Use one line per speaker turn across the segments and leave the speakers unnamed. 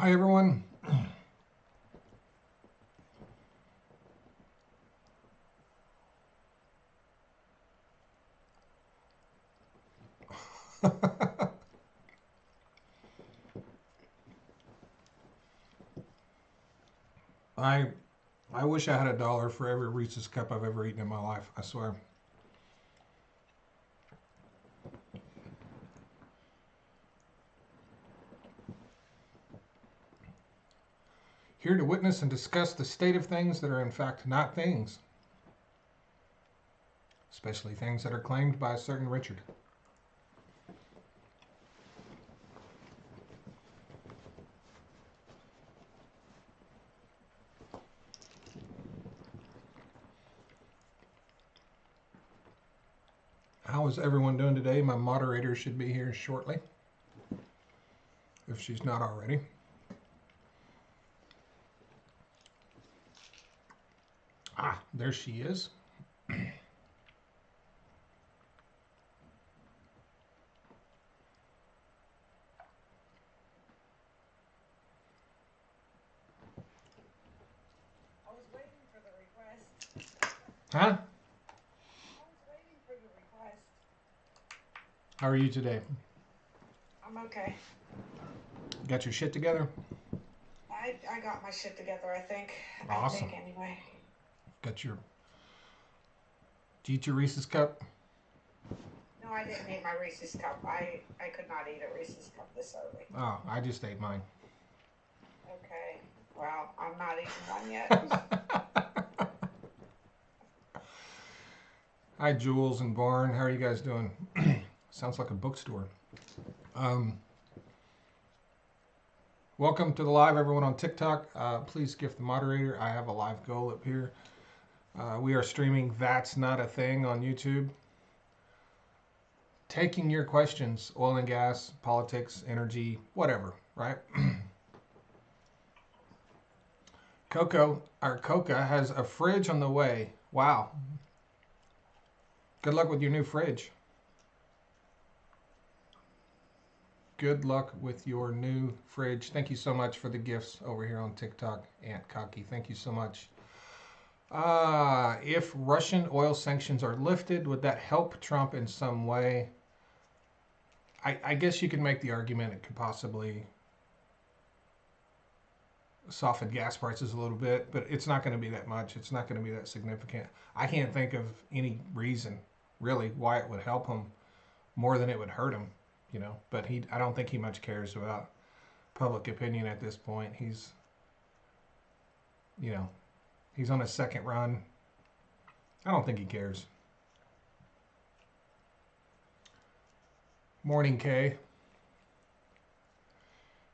Hi, everyone. I I wish I had a dollar for every Reese's cup I've ever eaten in my life. I swear. Here to witness and discuss the state of things that are in fact not things, especially things that are claimed by a certain Richard. How is everyone doing today? My moderator should be here shortly, if she's not already. Ah, there she is.
I was waiting for the request.
Huh?
I was waiting for the request.
How are you today?
I'm okay.
Got your shit together?
I got my shit together, I think. I
Awesome.
think anyway.
Got your. Did you eat your Reese's cup?
No, I didn't eat my Reese's cup. I could not eat a Reese's cup this early.
Oh, I just ate mine.
Okay. Well, I'm not eating one yet.
Hi, Jules and Barn. How are you guys doing? Sounds like a bookstore. Um, Welcome to the live, everyone on TikTok. Please gift the moderator. I have a live goal up here. We are streaming That's Not a Thing on YouTube. Taking your questions, oil and gas, politics, energy, whatever, right? Coca has a fridge on the way. Wow. Good luck with your new fridge. Good luck with your new fridge. Thank you so much for the gifts over here on TikTok, Aunt Cocky. Thank you so much. If Russian oil sanctions are lifted, would that help Trump in some way? I guess you could make the argument it could possibly soften gas prices a little bit, but it's not going to be that much. It's not going to be that significant. I can't think of any reason, really, why it would help him more than it would hurt him, But I don't think he much cares about public opinion at this point. You know, he's on his second run. I don't think he cares. Morning, Kay.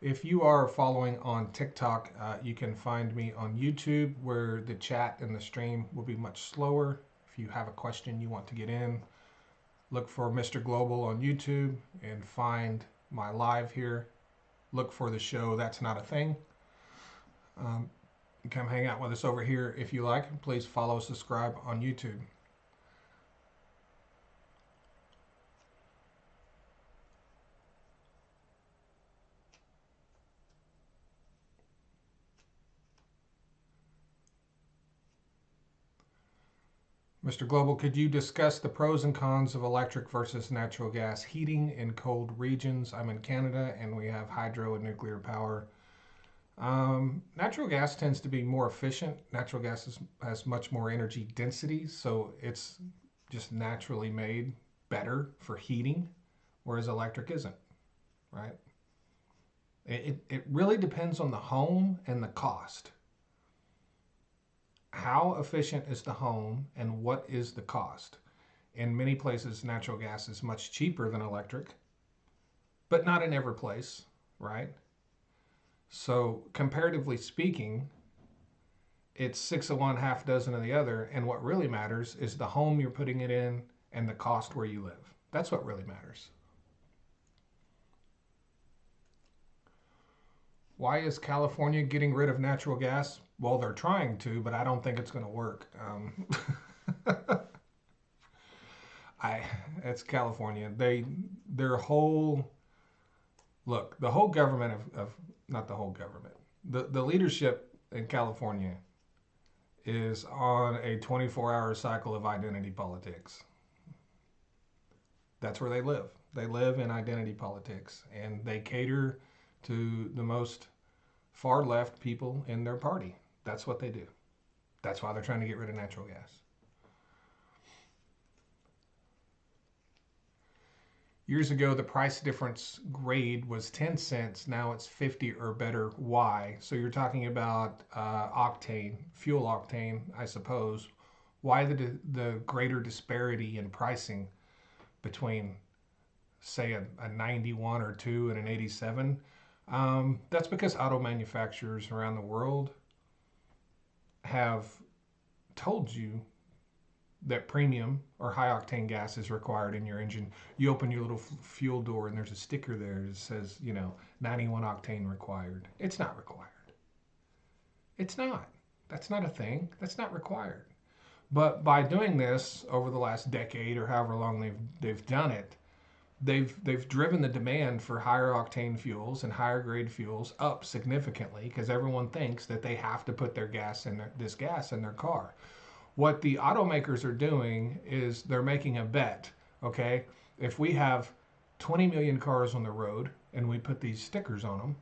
If you are following on TikTok, you can find me on YouTube where the chat and the stream will be much slower. If you have a question you want to get in, look for Mr. Global on YouTube and find my live here. Look for the show That's Not a Thing. Come hang out with us over here if you like. Please follow, subscribe on YouTube. Mr. Global, could you discuss the pros and cons of electric versus natural gas heating in cold regions? I'm in Canada and we have hydro and nuclear power. Natural gas tends to be more efficient. Natural gas has much more energy density, so it's just naturally made better for heating, whereas electric isn't, right? It really depends on the home and the cost. How efficient is the home and what is the cost? In many places, natural gas is much cheaper than electric, but not in every place, right? So, comparatively speaking, it's six of one, half dozen of the other. And what really matters is the home you're putting it in and the cost where you live. That's what really matters. Why is California getting rid of natural gas? Well, they're trying to, but I don't think it's going to work. I It's California. Their whole Look, the whole government of not the whole government, the leadership in California is on a 24-hour cycle of identity politics. That's where they live. They live in identity politics, and they cater to the most far left people in their party. That's what they do. That's why they're trying to get rid of natural gas. Years ago, the price difference grade was 10 cents. Now it's 50 or better. Why? So you're talking about octane, fuel octane, I suppose. Why the greater disparity in pricing between, say, a 91 or 2 and an 87? That's because auto manufacturers around the world have told you that premium or high octane gas is required in your engine. You open your little fuel door and there's a sticker there that says, 91 octane required. It's not required. It's not. That's not a thing. That's not required. But by doing this over the last decade or however long they've done it, they've driven the demand for higher octane fuels and higher grade fuels up significantly because everyone thinks that they have to put this gas in their car. What the automakers are doing is they're making a bet. Okay, if we have 20 million cars on the road and we put these stickers on them,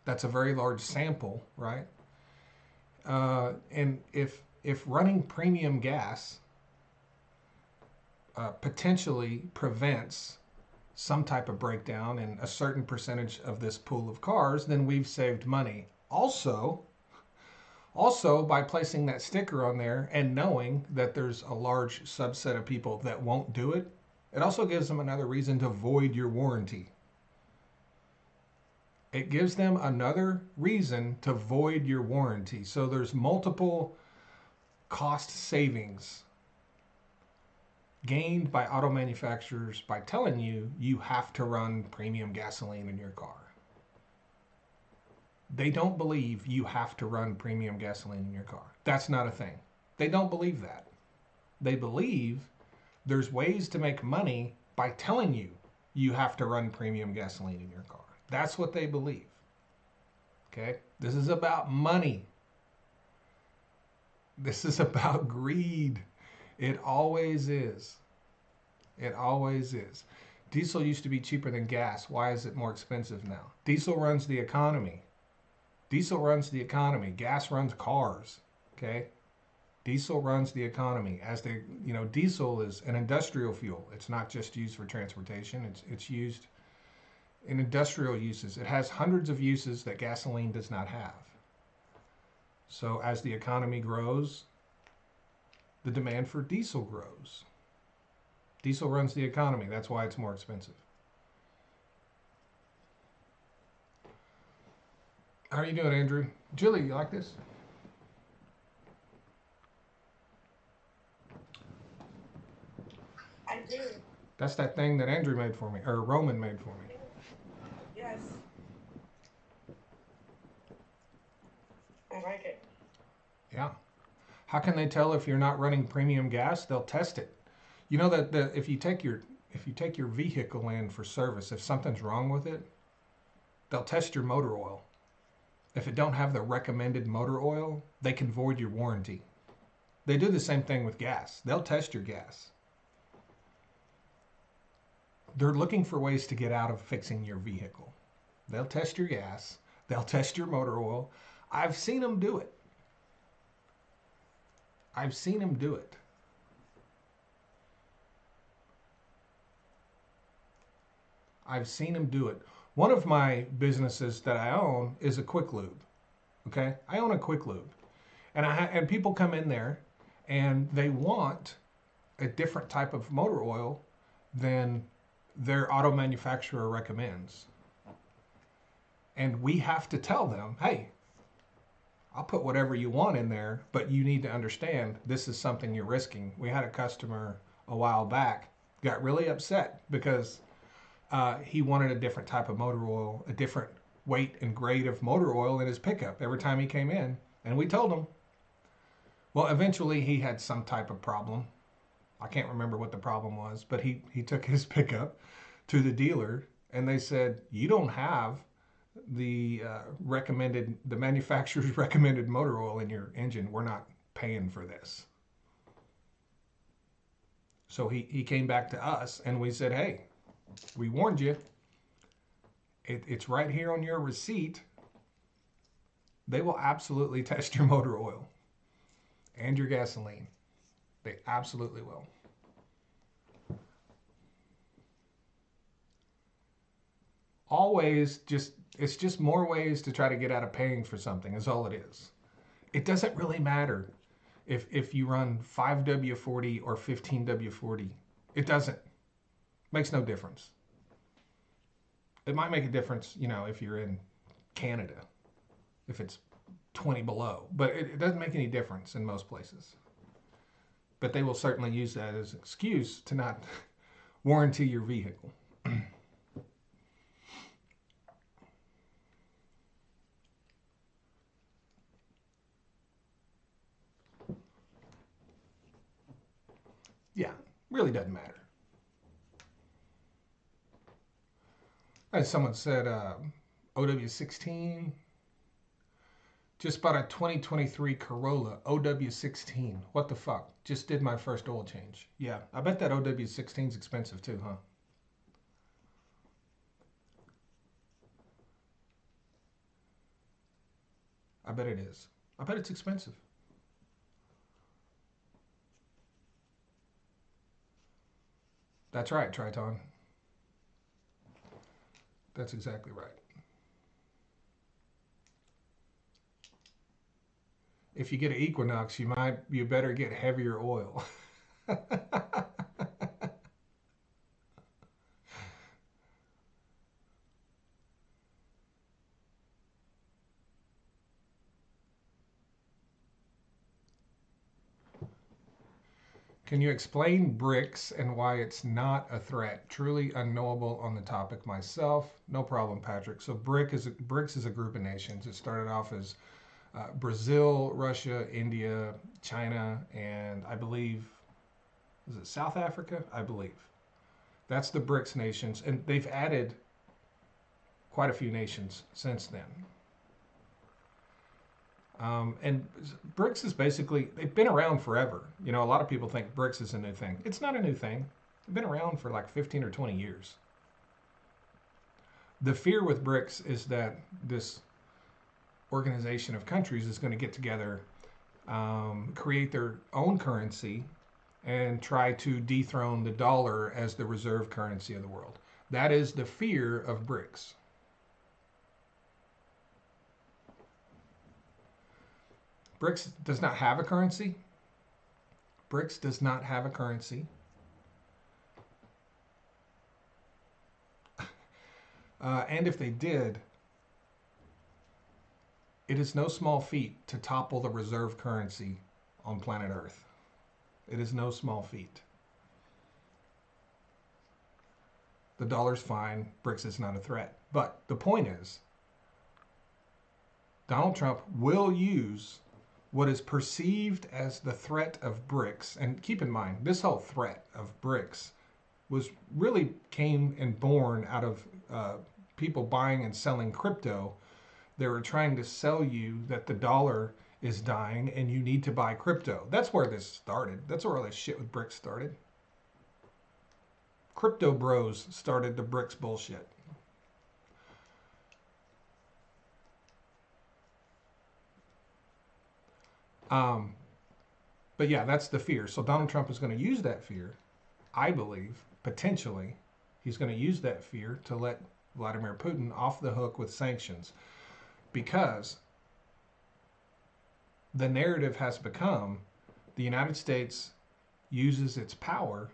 that's a very large sample, right? And if running premium gas potentially prevents some type of breakdown in a certain percentage of this pool of cars, then we've saved money. Also, by placing that sticker on there and knowing that there's a large subset of people that won't do it, it also gives them another reason to void your warranty. It gives them another reason to void your warranty. So there's multiple cost savings gained by auto manufacturers by telling you have to run premium gasoline in your car. They don't believe you have to run premium gasoline in your car. That's not a thing. They don't believe that. They believe there's ways to make money by telling you have to run premium gasoline in your car. That's what they believe. Okay? This is about money. This is about greed. It always is. It always is. Diesel used to be cheaper than gas. Why is it more expensive now? Diesel runs the economy. Diesel runs the economy. Gas runs cars. Okay? Diesel runs the economy. Diesel is an industrial fuel. It's not just used for transportation. It's used in industrial uses. It has hundreds of uses that gasoline does not have. So as the economy grows, the demand for diesel grows. Diesel runs the economy. That's why it's more expensive. How are you doing, Andrew? Julie, you like this?
I do.
That's that thing that Andrew made for me, or Roman made for me.
Yes. I like it.
Yeah. How can they tell if you're not running premium gas? They'll test it. You know that if you take your vehicle in for service, if something's wrong with it, they'll test your motor oil. If it don't have the recommended motor oil, they can void your warranty. They do the same thing with gas. They'll test your gas. They're looking for ways to get out of fixing your vehicle. They'll test your gas. They'll test your motor oil. I've seen them do it. I've seen them do it. I've seen them do it. One of my businesses that I own is a quick lube. Okay, I own a quick lube, and people come in there, and they want a different type of motor oil than their auto manufacturer recommends, and we have to tell them, hey, I'll put whatever you want in there, but you need to understand this is something you're risking. We had a customer a while back got really upset because he wanted a different type of motor oil, a different weight and grade of motor oil in his pickup every time he came in. And we told him. Well, eventually he had some type of problem. I can't remember what the problem was, but he took his pickup to the dealer, and they said, you don't have the manufacturer's recommended motor oil in your engine. We're not paying for this. So he came back to us, and we said, hey, we warned you. It's right here on your receipt. They will absolutely test your motor oil and your gasoline. They absolutely will. Always just, it's just more ways to try to get out of paying for something is all it is. It doesn't really matter if you run 5W40 or 15W40. It doesn't. Makes no difference. It might make a difference, if you're in Canada, if it's 20 below, but it doesn't make any difference in most places. But they will certainly use that as an excuse to not warranty your vehicle. Yeah, really doesn't matter. As someone said, OW16, just bought a 2023 Corolla OW16. What the fuck? Just did my first oil change. Yeah, I bet that OW16 is expensive too, huh? I bet it is. I bet it's expensive. That's right, Triton. That's exactly right. If you get an Equinox, you better get heavier oil. Can you explain Brics and why it's not a threat? Truly unknowable on the topic myself. No problem, Patrick. So Brics is a group of nations. It started off as Brazil, Russia, India, China, and I believe, is it South Africa? I believe. That's the Brics nations, and they've added quite a few nations since then. And Brics is basically, they've been around forever. A lot of people think Brics is a new thing. It's not a new thing. They've been around for like 15 or 20 years. The fear with Brics is that this organization of countries is going to get together, create their own currency, and try to dethrone the dollar as the reserve currency of the world. That is the fear of Brics. Brics does not have a currency. Brics does not have a currency. And if they did, it is no small feat to topple the reserve currency on planet Earth. It is no small feat. The dollar's fine. Brics is not a threat. But the point is, Donald Trump will use what is perceived as the threat of Brics. And keep in mind, this whole threat of Brics came and born out of people buying and selling crypto. They were trying to sell you that the dollar is dying and you need to buy crypto. That's where this started. That's where all this shit with Brics started. Crypto bros started the Brics bullshit. But yeah, that's the fear. So Donald Trump is going to use that fear, I believe, potentially. He's going to use that fear to let Vladimir Putin off the hook with sanctions, because the narrative has become the United States uses its power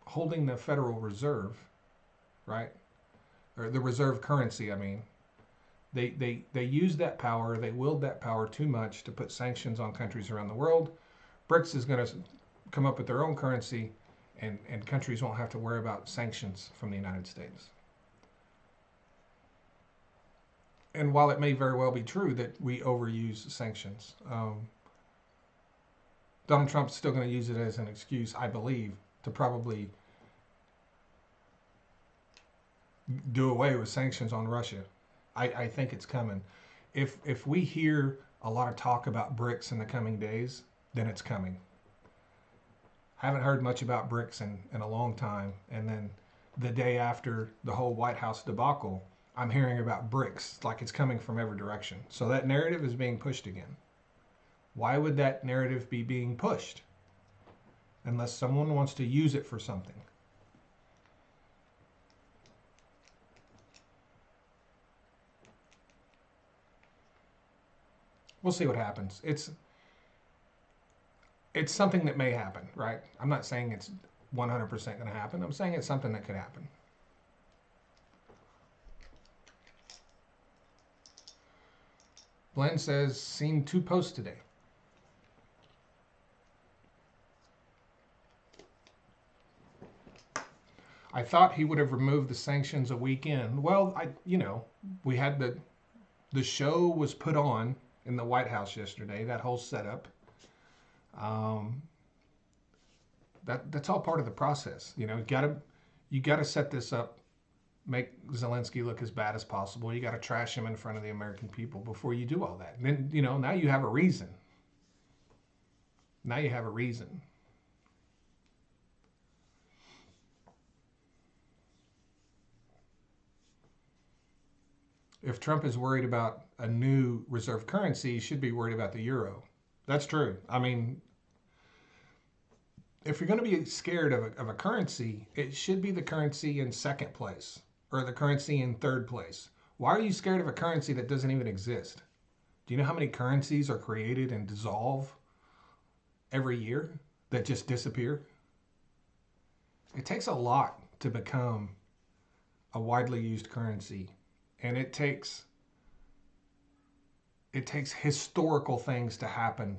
holding the Federal Reserve, right? Or the reserve currency, I mean. They use that power, they wield that power too much to put sanctions on countries around the world. Brics is going to come up with their own currency, and countries won't have to worry about sanctions from the United States. And while it may very well be true that we overuse sanctions, Donald Trump's still going to use it as an excuse, I believe, to probably do away with sanctions on Russia. I think it's coming. If we hear a lot of talk about Brics in the coming days, then it's coming. Haven't heard much about Brics in a long time. And then the day after the whole White House debacle, I'm hearing about Brics like it's coming from every direction. So that narrative is being pushed again. Why would that narrative be being pushed? Unless someone wants to use it for something. We'll see what happens. It's something that may happen, right? I'm not saying it's 100% going to happen. I'm saying it's something that could happen. Glenn says, seen 2 posts today. I thought he would have removed the sanctions a weekend. Well, we had the show was put on in the White House yesterday. That whole setup. That's all part of the process. You gotta set this up, make Zelensky look as bad as possible. You gotta trash him in front of the American people before you do all that. And then now you have a reason. Now you have a reason. If Trump is worried about a new reserve currency, he should be worried about the euro. That's true. I mean, if you're going to be scared of a currency, it should be the currency in second place or the currency in third place. Why are you scared of a currency that doesn't even exist? Do you know how many currencies are created and dissolve every year that just disappear? It takes a lot to become a widely used currency. And it takes historical things to happen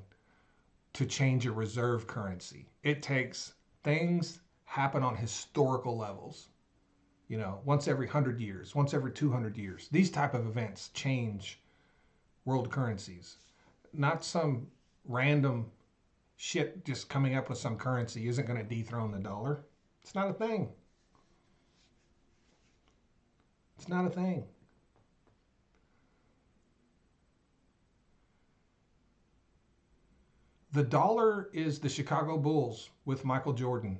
to change a reserve currency. It takes things happen on historical levels. Once every 100 years, once every 200 years. These type of events change world currencies. Not some random shit just coming up with some currency isn't going to dethrone the dollar. It's not a thing. It's not a thing. The dollar is the Chicago Bulls with Michael Jordan.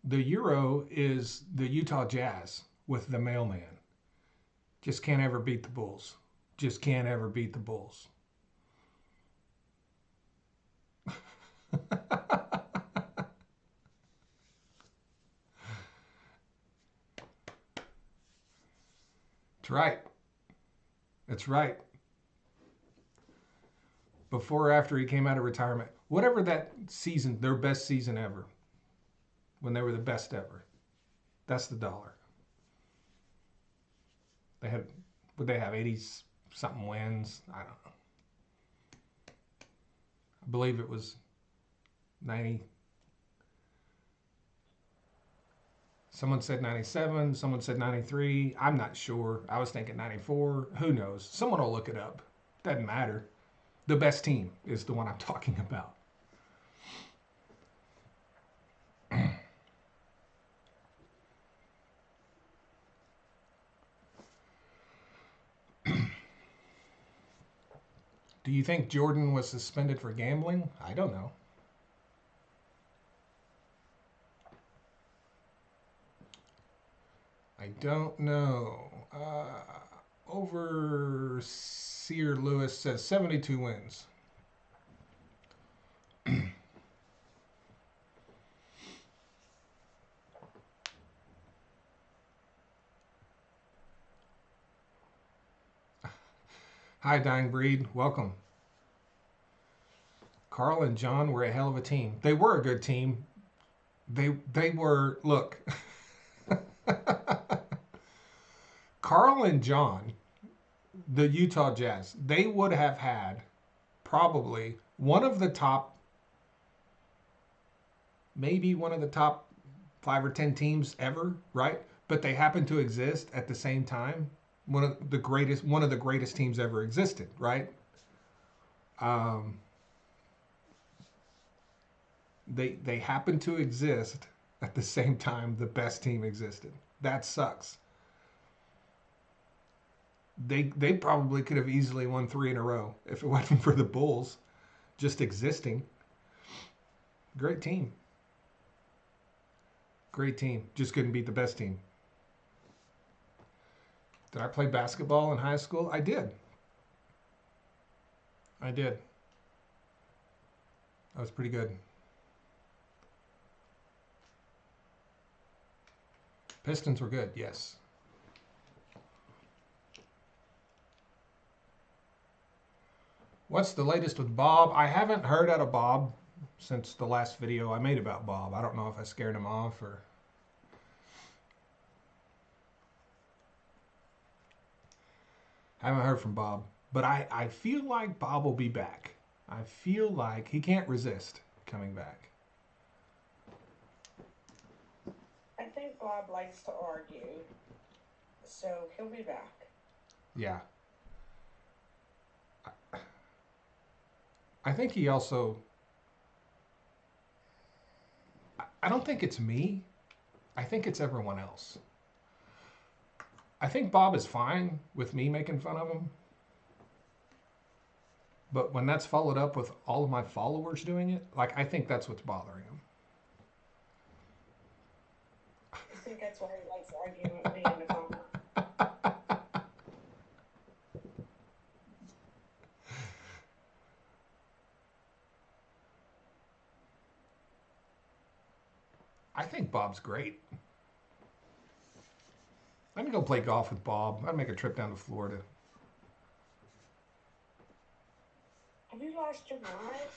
The euro is the Utah Jazz with the mailman. Just can't ever beat the Bulls. Just can't ever beat the Bulls. That's right. That's right. Before or after he came out of retirement. Whatever that season, their best season ever. When they were the best ever. That's the dollar. Would they have 80 something wins? I don't know. I believe it was 90. Someone said 97, someone said 93. I'm not sure. I was thinking 94. Who knows? Someone will look it up. Doesn't matter. The best team is the one I'm talking about. Do you think Jordan was suspended for gambling? I don't know. I don't know. Overseer Lewis says 72 wins. Hi, Dying Breed. Welcome. Carl and John were a hell of a team. They were a good team. They were, look. Carl and John, the Utah Jazz, they would have had probably maybe one of the top 5 or 10 teams ever, right? But they happen to exist at the same time. One of the greatest teams ever existed, right? They happen to exist at the same time the best team existed. That sucks. They probably could have easily won 3 in a row if it wasn't for the Bulls just existing. Great team. Great team. Just couldn't beat the best team. Did I play basketball in high school? I did. I did. I was pretty good. Pistons were good, yes. What's the latest with Bob? I haven't heard out of Bob since the last video I made about Bob. I don't know if I scared him off or... I haven't heard from Bob. But I feel like Bob will be back. I feel like he can't resist coming back.
I think Bob likes to argue, so he'll be back.
Yeah. I think he also... I don't think it's me. I think it's everyone else. I think Bob is fine with me making fun of him. But when that's followed up with all of my followers doing it, like, I think that's what's bothering him.
I think that's why he likes arguing with me in the comment.
I think Bob's great. Let me go play golf with Bob. I'd make a trip down to Florida.
Have you lost your mind?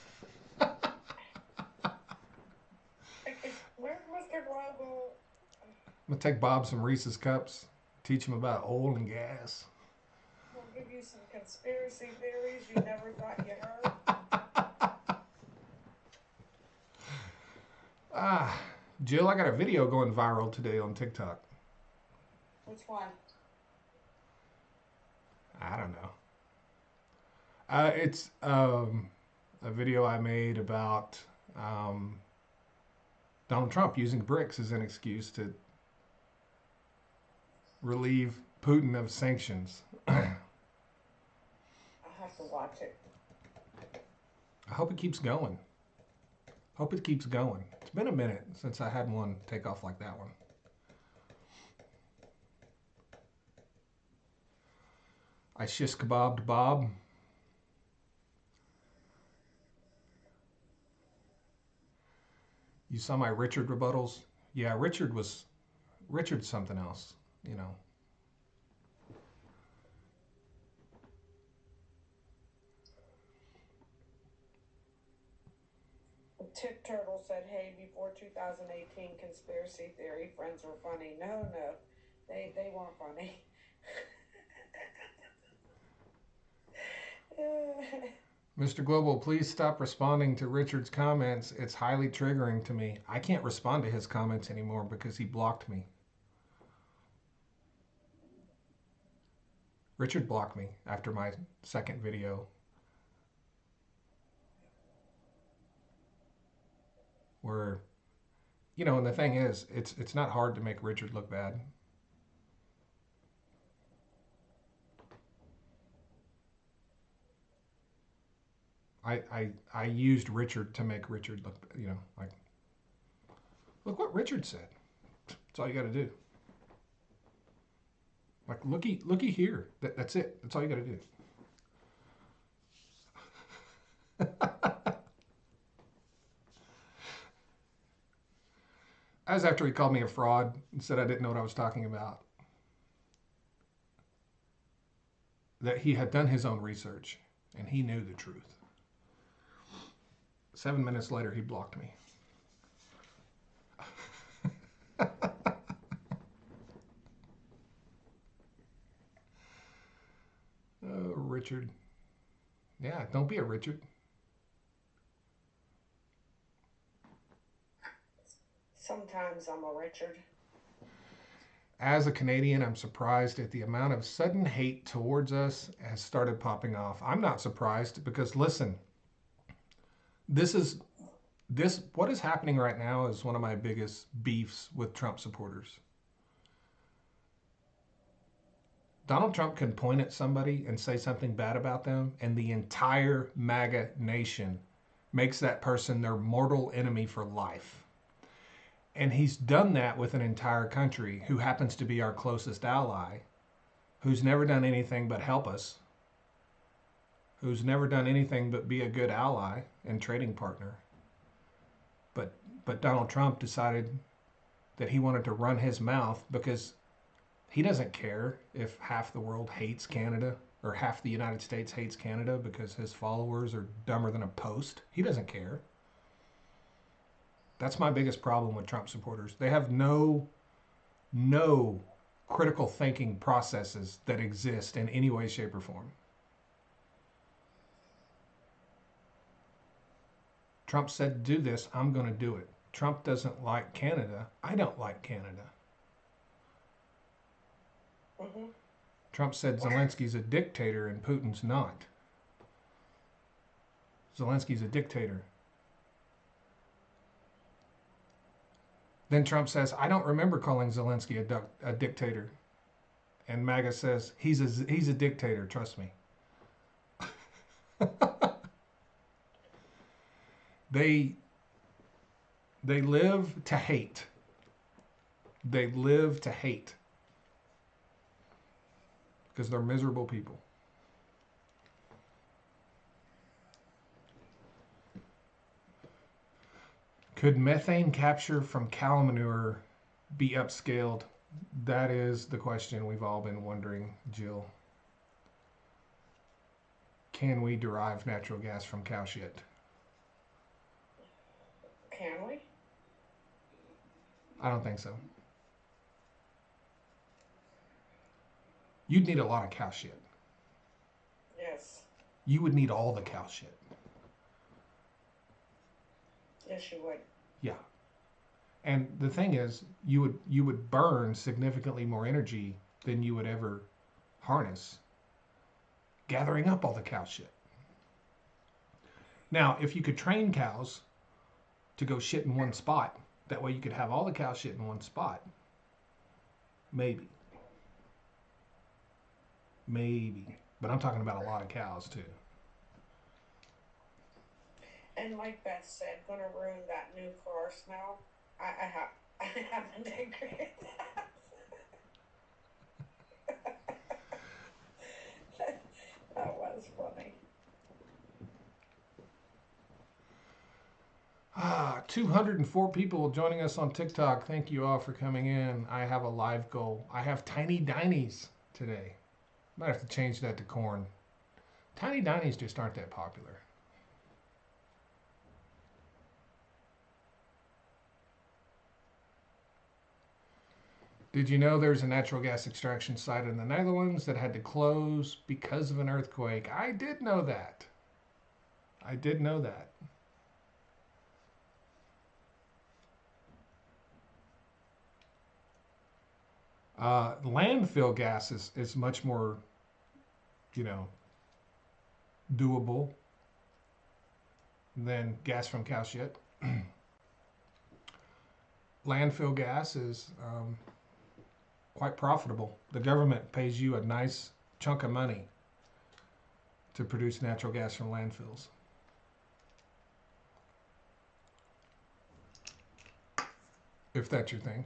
Where's Mr. Global?
I'm gonna take Bob some Reese's Cups, teach him about oil and gas.
We'll give you some conspiracy theories you never thought you heard.
Jill, I got a video going viral today on TikTok.
Which one?
I don't know. It's a video I made about Donald Trump using Brics as an excuse to relieve Putin of sanctions.
I'll have to watch it.
I hope it keeps going. Hope it keeps going. It's been a minute since I had one take off like that one. I shish kebabbed Bob. You saw my Richard rebuttals? Yeah, Richard's something else, you know.
Tip Turtle said, hey, before 2018 conspiracy theory, friends were funny. No, they weren't funny.
Mr. Global, please stop responding to Richard's comments. It's highly triggering to me. I can't respond to his comments anymore because he blocked me. Richard blocked me after my second video. Where, you know, and the thing is, it's not hard to make Richard look bad. I used Richard to make Richard look, you know, like, look what Richard said. That's all you got to do. Like, looky here. That's it. That's all you got to do. That was after he called me a fraud and said I didn't know what I was talking about. That he had done his own research and he knew the truth. 7 minutes later, he blocked me. Oh, Richard. Yeah, don't be a Richard.
Sometimes I'm a Richard.
As a Canadian, I'm surprised at the amount of sudden hate towards us has started popping off. I'm not surprised because, listen, this is What is happening right now is one of my biggest beefs with Trump supporters. Donald Trump can point at somebody and say something bad about them, and the entire MAGA nation makes that person their mortal enemy for life. And he's done that with an entire country who happens to be our closest ally, who's never done anything but help us, who's never done anything but be a good ally and trading partner. But Donald Trump decided that he wanted to run his mouth because he doesn't care if half the world hates Canada or half the United States hates Canada because his followers are dumber than a post. He doesn't care. That's my biggest problem with Trump supporters. They have no critical thinking processes that exist in any way, shape, or form. Trump said, do this, I'm going to do it. Trump doesn't like Canada. I don't like Canada.
Mm-hmm.
Trump said Zelensky's a dictator and Putin's not. Zelensky's a dictator. Then Trump says, I don't remember calling Zelensky a dictator. And MAGA says, he's a dictator, trust me. They live to hate. They live to hate. Because they're miserable people. Could methane capture from cow manure be upscaled? That is the question we've all been wondering, Jill. Can we derive natural gas from cow shit?
Can we?
I don't think so. You'd need a lot of cow shit.
Yes.
You would need all the cow shit.
Yes, you would.
Yeah. And the thing is, you would burn significantly more energy than you would ever harness gathering up all the cow shit. Now, if you could train cows to go shit in one spot, that way you could have all the cow shit in one spot. Maybe. Maybe. But I'm talking about a lot of cows too.
And like Beth said, gonna ruin that new car smell. I haven't agreed with that. That was funny.
204 people joining us on TikTok. Thank you all for coming in. I have a live goal. I have tiny dinies today. Might have to change that to corn. Tiny dinies just aren't that popular. Did you know there's a natural gas extraction site in the Netherlands that had to close because of an earthquake? I did know that. I did know that. Landfill gas is much more, doable than gas from cow shit. Landfill gas is quite profitable. The government pays you a nice chunk of money to produce natural gas from landfills. If that's your thing.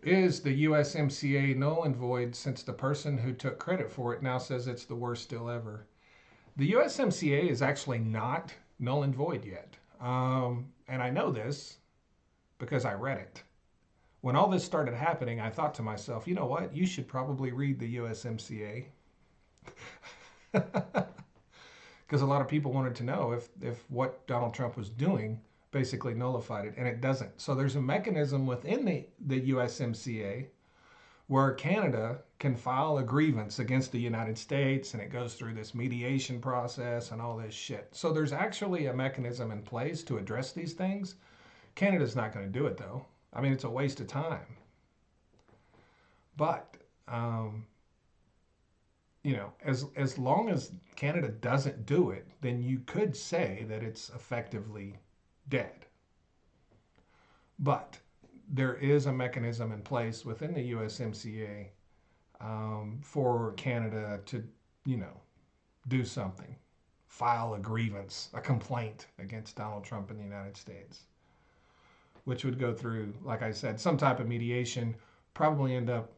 Is the USMCA null and void since the person who took credit for it now says it's the worst deal ever? The USMCA is actually not null and void yet. And I know this because I read it. When all this started happening, I thought to myself, you know what? You should probably read the USMCA. Because a lot of people wanted to know if what Donald Trump was doing basically nullified it, and it doesn't. So there's a mechanism within the USMCA where Canada can file a grievance against the United States, and it goes through this mediation process and all this shit. So there's actually a mechanism in place to address these things. Canada's not going to do it, though. I mean, it's a waste of time. But as long as Canada doesn't do it, then you could say that it's effectively dead. But there is a mechanism in place within the USMCA for Canada to, you know, do something, file a grievance, a complaint against Donald Trump in the United States, which would go through, like I said, some type of mediation, probably end up,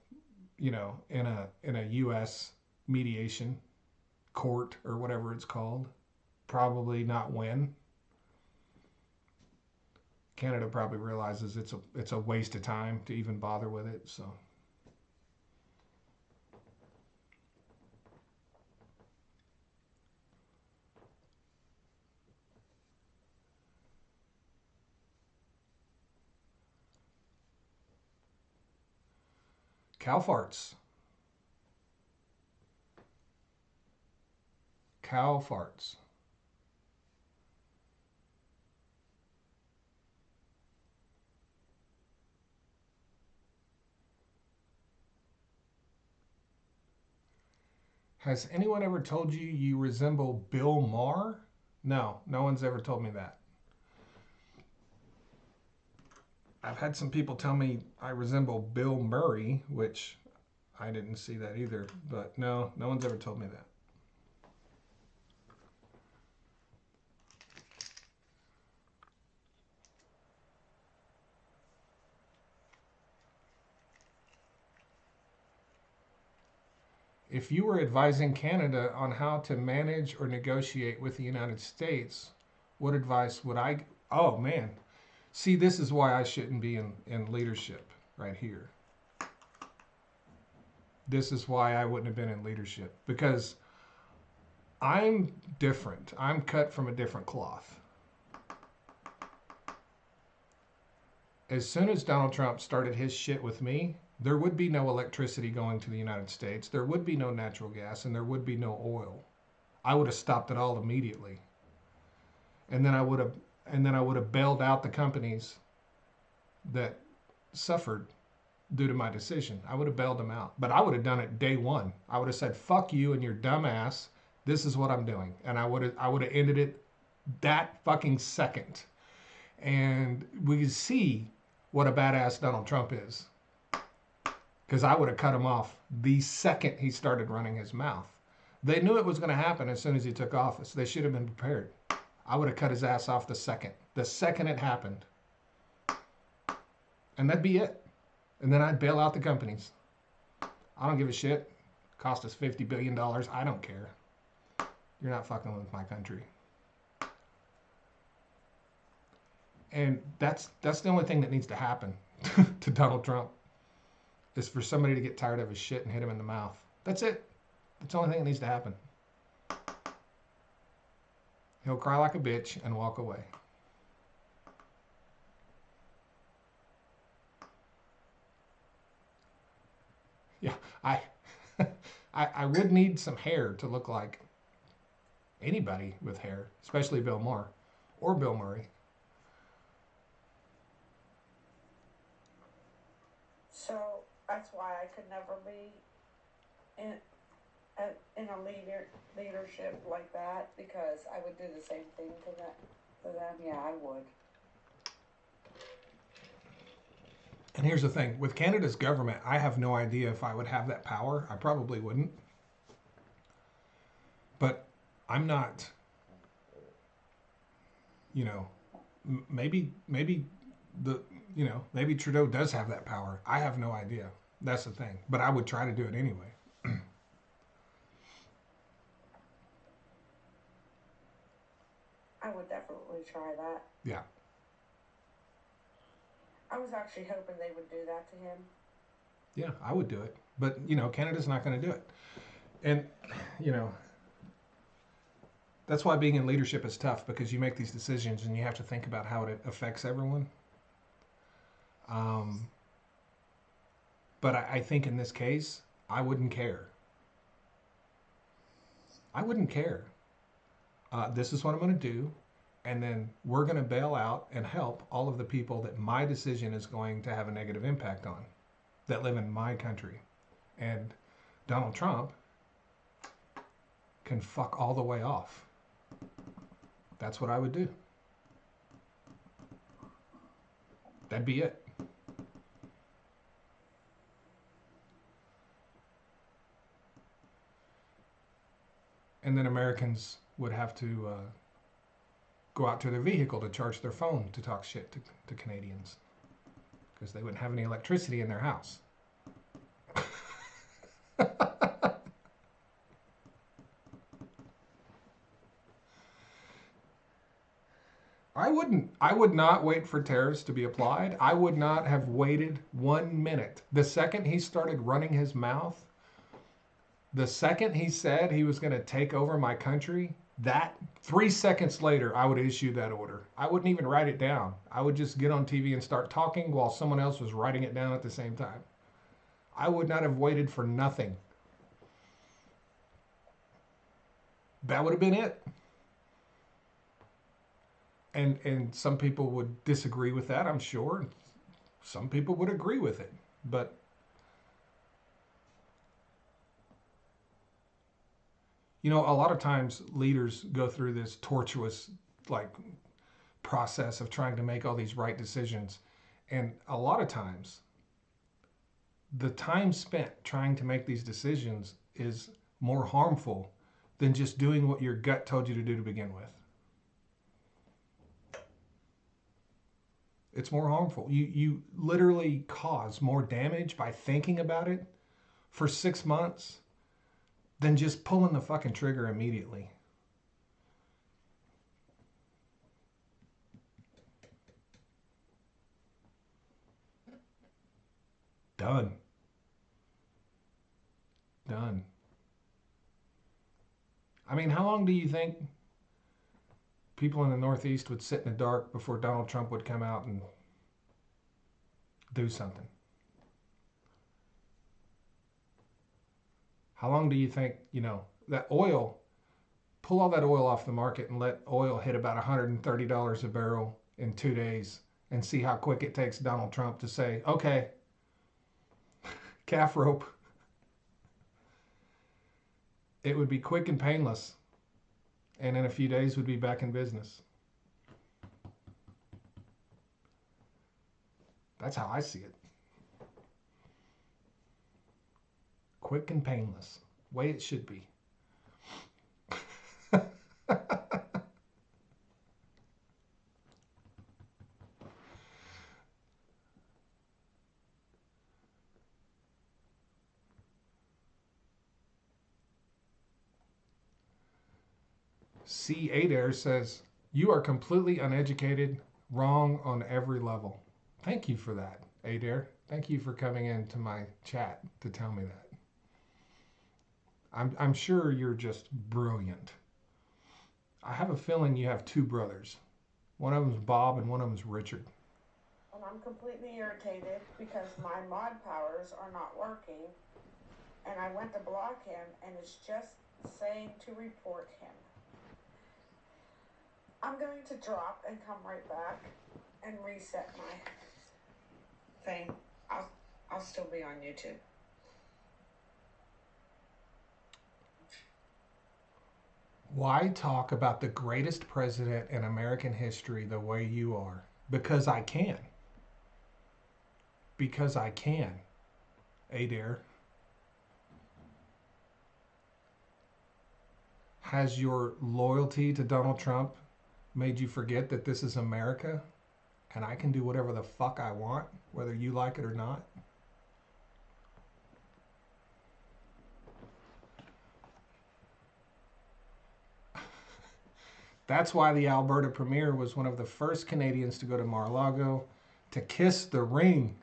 in a U.S. mediation court or whatever it's called. Probably not win. Canada probably realizes it's a waste of time to even bother with it. So cow farts, cow farts. Has anyone ever told you you resemble Bill Maher? No, no one's ever told me that. I've had some people tell me I resemble Bill Murray, which I didn't see that either. But no, no one's ever told me that. If you were advising Canada on how to manage or negotiate with the United States, what advice would I? Oh man, see, this is why I shouldn't be in leadership right here. This is why I wouldn't have been in leadership because I'm different. I'm cut from a different cloth. As soon as Donald Trump started his shit with me, there would be no electricity going to the United States. There would be no natural gas and there would be no oil. I would have stopped it all immediately. And then I would have bailed out the companies that suffered due to my decision. I would have bailed them out. But I would have done it day one. I would have said, fuck you and your dumb ass. This is what I'm doing. And I would have ended it that fucking second. And we could see what a badass Donald Trump is. Because I would have cut him off the second he started running his mouth. They knew it was going to happen as soon as he took office. They should have been prepared. I would have cut his ass off the second it happened. And that'd be it. And then I'd bail out the companies. I don't give a shit. Cost us $50 billion. I don't care. You're not fucking with my country. And that's the only thing that needs to happen to Donald Trump is for somebody to get tired of his shit and hit him in the mouth. That's it. That's the only thing that needs to happen. He'll cry like a bitch and walk away. Yeah, I would need some hair to look like anybody with hair, especially Bill Maher or Bill Murray.
So that's why I could never be in in a leadership like that because I would do the same thing to them. Yeah, I would.
And here's the thing with Canada's government, I have no idea if I would have that power. I probably wouldn't. But I'm not, you know, maybe the, maybe Trudeau does have that power. I have no idea. That's the thing. But I would try to do it anyway.
I would definitely try that.
Yeah.
I was actually hoping they would do that to him.
Yeah, I would do it. But, Canada's not going to do it. And, you know, that's why being in leadership is tough because you make these decisions and you have to think about how it affects everyone. But I think in this case, I wouldn't care. I wouldn't care. This is what I'm going to do. And then we're going to bail out and help all of the people that my decision is going to have a negative impact on that live in my country. And Donald Trump, can fuck all the way off. That's what I would do. That'd be it. And then Americans would have to go out to their vehicle to charge their phone to talk shit to Canadians because they wouldn't have any electricity in their house. I would not wait for tariffs to be applied. I would not have waited 1 minute. The second he started running his mouth, the second he said he was going to take over my country, that 3 seconds later, I would issue that order. I wouldn't even write it down. I would just get on TV and start talking while someone else was writing it down at the same time. I would not have waited for nothing. That would have been it. And some people would disagree with that, I'm sure. Some people would agree with it. But you know, a lot of times leaders go through this tortuous like process of trying to make all these right decisions. And a lot of times the time spent trying to make these decisions is more harmful than just doing what your gut told you to do to begin with. It's more harmful. You literally cause more damage by thinking about it for 6 months than just pulling the fucking trigger immediately. Done. Done. I mean, how long do you think people in the Northeast would sit in the dark before Donald Trump would come out and do something? How long do you think, you know, that oil, pull all that oil off the market and let oil hit about $130 a barrel in 2 days and see how quick it takes Donald Trump to say, okay, calf rope. It would be quick and painless. And in a few days would be back in business. That's how I see it. Quick and painless. Way it should be. C. Adair says, you are completely uneducated, wrong on every level. Thank you for that, Adair. Thank you for coming into my chat to tell me that. I'm sure you're just brilliant. I have a feeling you have two brothers. One of them's Bob and one of them's Richard.
And I'm completely irritated because my mod powers are not working. And I went to block him and it's just saying to report him. I'm going to drop and come right back and reset my thing. I'll still be on YouTube.
Why talk about the greatest president in American history the way you are? Because I can. Because I can, Adair. Has your loyalty to Donald Trump made you forget that this is America and I can do whatever the fuck I want, whether you like it or not? That's why the Alberta Premier was one of the first Canadians to go to Mar-a-Lago to kiss the ring.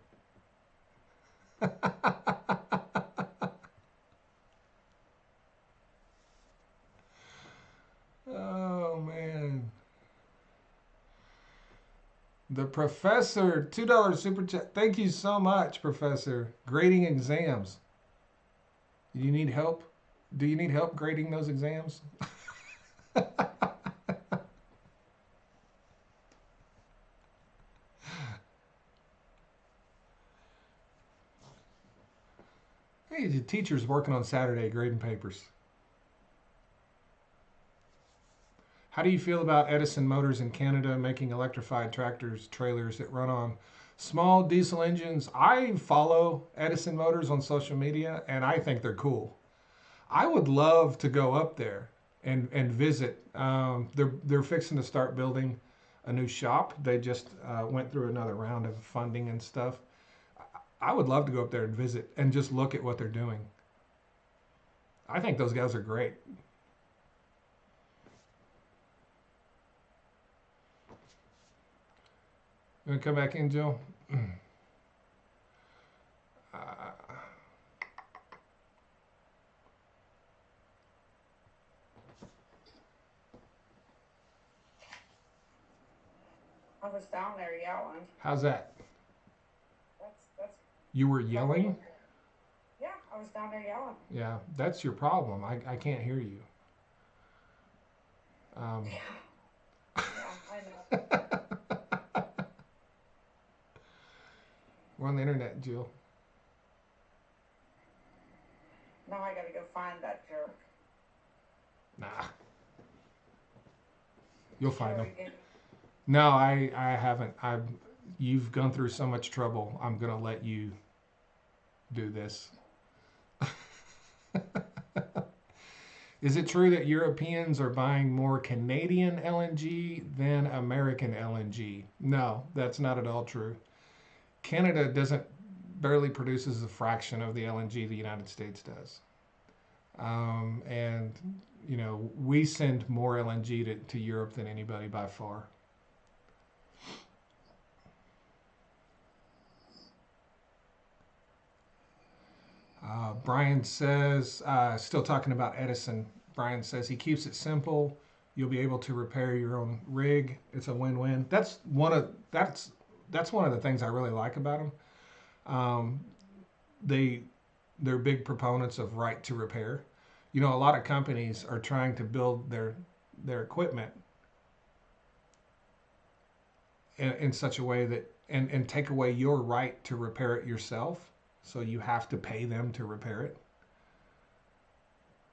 Oh, man. The professor, $2 super chat. Thank you so much, Professor. Grading exams. Do you need help? Do you need help grading those exams? Hey, the teacher's working on Saturday grading papers. How do you feel about Edison Motors in Canada making electrified tractors, trailers that run on small diesel engines? I follow Edison Motors on social media and I think they're cool. I would love to go up there and visit. They're fixing to start building a new shop. They just went through another round of funding and stuff. I would love to go up there and visit and just look at what they're doing. I think those guys are great. You want to come back in, Jill? Uh,
I was down there yelling.
how's that?
That's
You were
probably.
yelling?
Yeah, I was down there yelling.
Yeah, that's your problem. I can't hear you. Um,
Yeah, I know.
we're on the internet, Jill.
Now I gotta go find that jerk.
Nah, you'll find them.
Jerry again.
No, I haven't. You've gone through so much trouble. I'm gonna let you do this. Is it true that Europeans are buying more Canadian LNG than American LNG? No, that's not at all true. Canada doesn't barely produces a fraction of the LNG the United States does. And you know, we send more LNG to Europe than anybody by far. Brian says, still talking about Edison. Brian says he keeps it simple. You'll be able to repair your own rig. It's a win-win. That's one of the things I really like about them. Um, they they're big proponents of right to repair. You know, a lot of companies are trying to build their equipment in such a way that and take away your right to repair it yourself. So you have to pay them to repair it.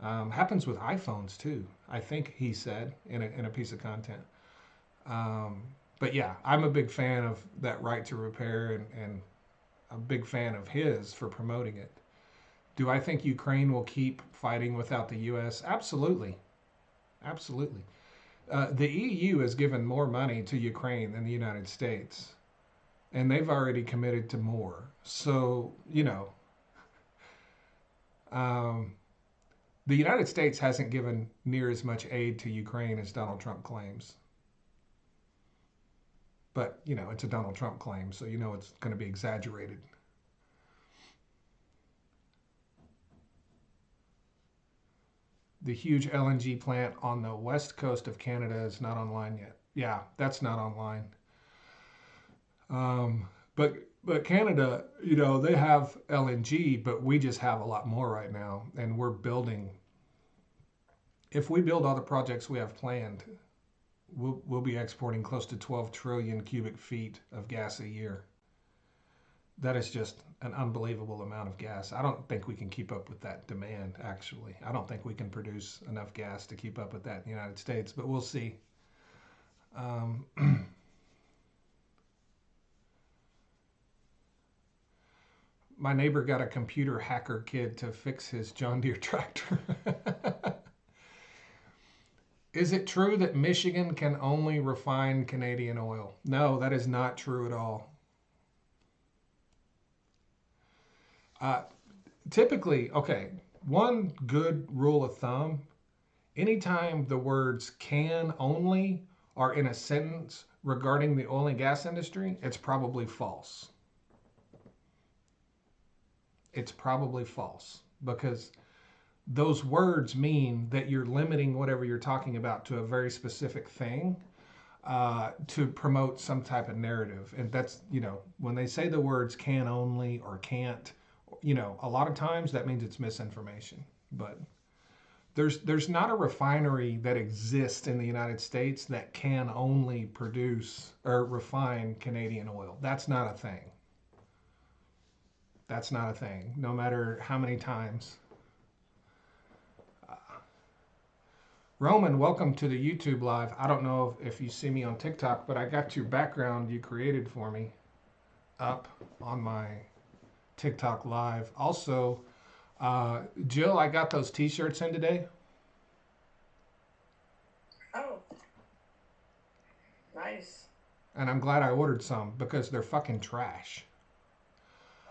Happens with iPhones too. I think he said in a piece of content. Um, but yeah, I'm a big fan of that right to repair and a big fan of his for promoting it. Do I think Ukraine will keep fighting without the U.S.? Absolutely, absolutely. The EU has given more money to Ukraine than the United States, and they've already committed to more. So you know, um, the United States hasn't given near as much aid to Ukraine as Donald Trump claims. But you know, it's a Donald Trump claim, so you know it's going to be exaggerated. The huge LNG plant on the west coast of Canada is not online yet. Yeah, that's not online. Um, but Canada, you know, they have LNG, but we just have a lot more right now, and we're building. If we build all the projects we have planned, we'll be exporting close to 12 trillion cubic feet of gas a year. That is just an unbelievable amount of gas. I don't think we can keep up with that demand, actually. I don't think we can produce enough gas to keep up with that in the United States, but we'll see. Um, my neighbor got a computer hacker kid to fix his John Deere tractor. Is it true that Michigan can only refine Canadian oil? No, that is not true at all. Uh, typically, okay, one good rule of thumb, anytime the words can only are in a sentence regarding the oil and gas industry, it's probably false. It's probably false because those words mean that you're limiting whatever you're talking about to a very specific thing to promote some type of narrative. And that's, you know, when they say the words can only or can't, you know, a lot of times that means it's misinformation. But there's not a refinery that exists in the United States that can only produce or refine Canadian oil. That's not a thing. That's not a thing. No matter how many times Roman, welcome to the YouTube live. I don't know if you see me on TikTok, but I got your background you created for me up on my TikTok live. Also, Jill, I got those T-shirts in today,
Oh, nice.
and I'm glad I ordered some because they're fucking trash.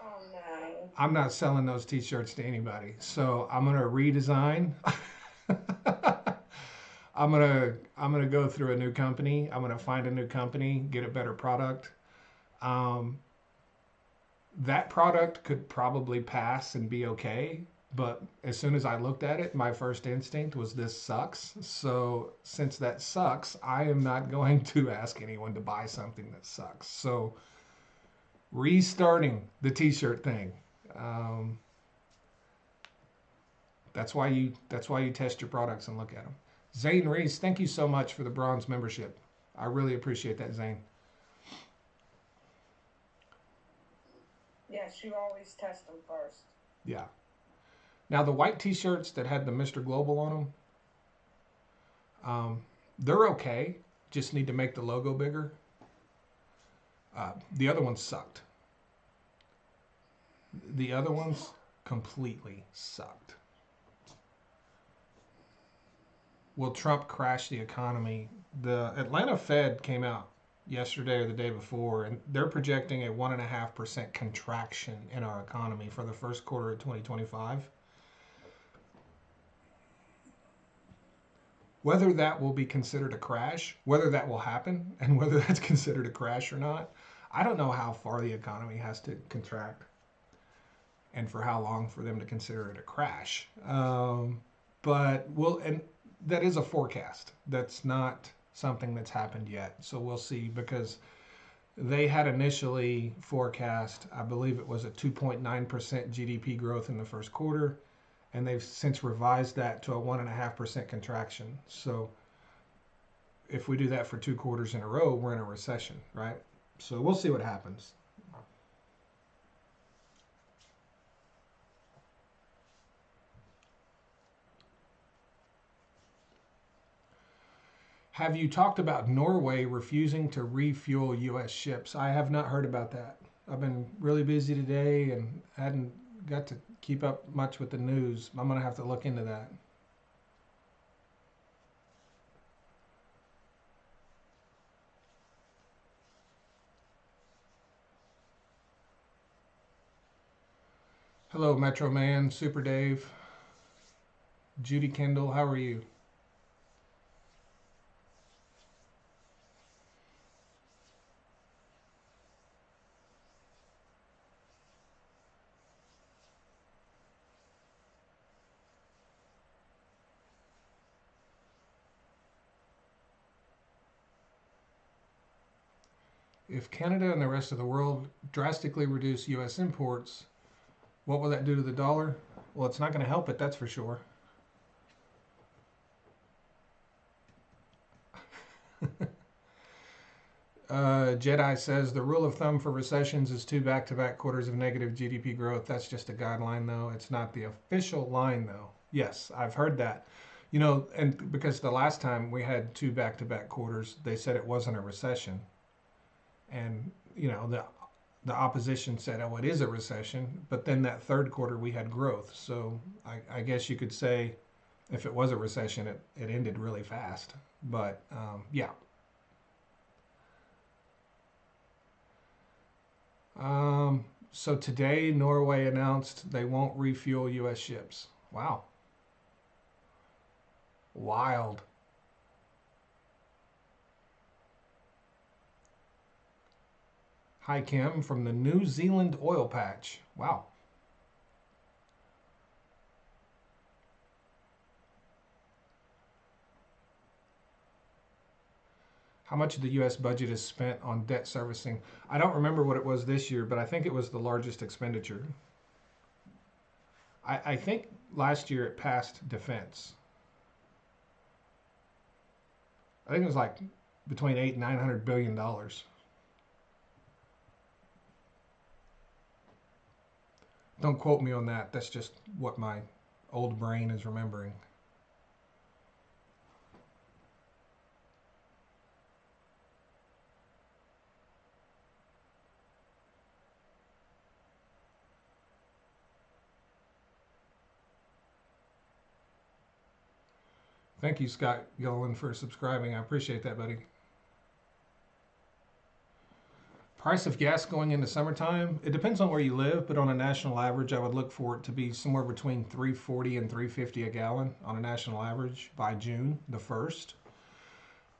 Oh no.
I'm not selling those T-shirts to anybody, so I'm gonna redesign. I'm gonna go through a new company. I'm gonna find a new company, get a better product. Um, that product could probably pass and be okay, but as soon as I looked at it, my first instinct was this sucks. So since that sucks, I am not going to ask anyone to buy something that sucks. So restarting the T-shirt thing. Um, that's why you test your products and look at them. Zane Reese, thank you so much for the bronze membership. I really appreciate that, Zane.
Yes, you always test them first.
Yeah. Now the white T-shirts that had the Mr. Global on them, they're okay. Just need to make the logo bigger. The other ones sucked. The other ones completely sucked. Will Trump crash the economy? The Atlanta Fed came out yesterday or the day before, and they're projecting a 1.5% contraction in our economy for the first quarter of 2025. Whether that will be considered a crash, whether that will happen, and whether that's considered a crash or not, I don't know how far the economy has to contract and for how long for them to consider it a crash. But and that is a forecast. That's not something that's happened yet. So we'll see because they had initially forecast, I believe it was a 2.9% GDP growth in the first quarter, and they've since revised that to a 1.5% contraction. So if we do that for 2 quarters in a row, we're in a recession, right? So we'll see what happens. Have you talked about Norway refusing to refuel U.S. ships? I have not heard about that. I've been really busy today and hadn't got to keep up much with the news. I'm going to have to look into that. Hello, Metro Man, Super Dave, Judy Kendall, how are you? If Canada and the rest of the world drastically reduce U.S. imports, what will that do to the dollar? Well, it's not going to help it, that's for sure. Jedi says the rule of thumb for recessions is 2 back-to-back quarters of negative GDP growth. That's just a guideline, though. It's not the official line, though. Yes, I've heard that. And because the last time we had 2 back-to-back quarters, they said it wasn't a recession, and the opposition said, "Oh, it is a recession." But then that third quarter we had growth. So I guess you could say, if it was a recession, it ended really fast. But yeah. So today, Norway announced they won't refuel U.S. ships. Wow. Wild. Hi, Kim, from the New Zealand oil patch. Wow. How much of the U.S. budget is spent on debt servicing? I don't remember what it was this year, but I think it was the largest expenditure. I think last year it passed defense. I think it was like between $800 and $900 billion. Don't quote me on that. That's just what my old brain is remembering. Thank you, Scott Gillen, for subscribing. I appreciate that, buddy. Price of gas going into summertime, it depends on where you live, but on a national average, I would look for it to be somewhere between 340 and 350 a gallon on a national average by June the 1st.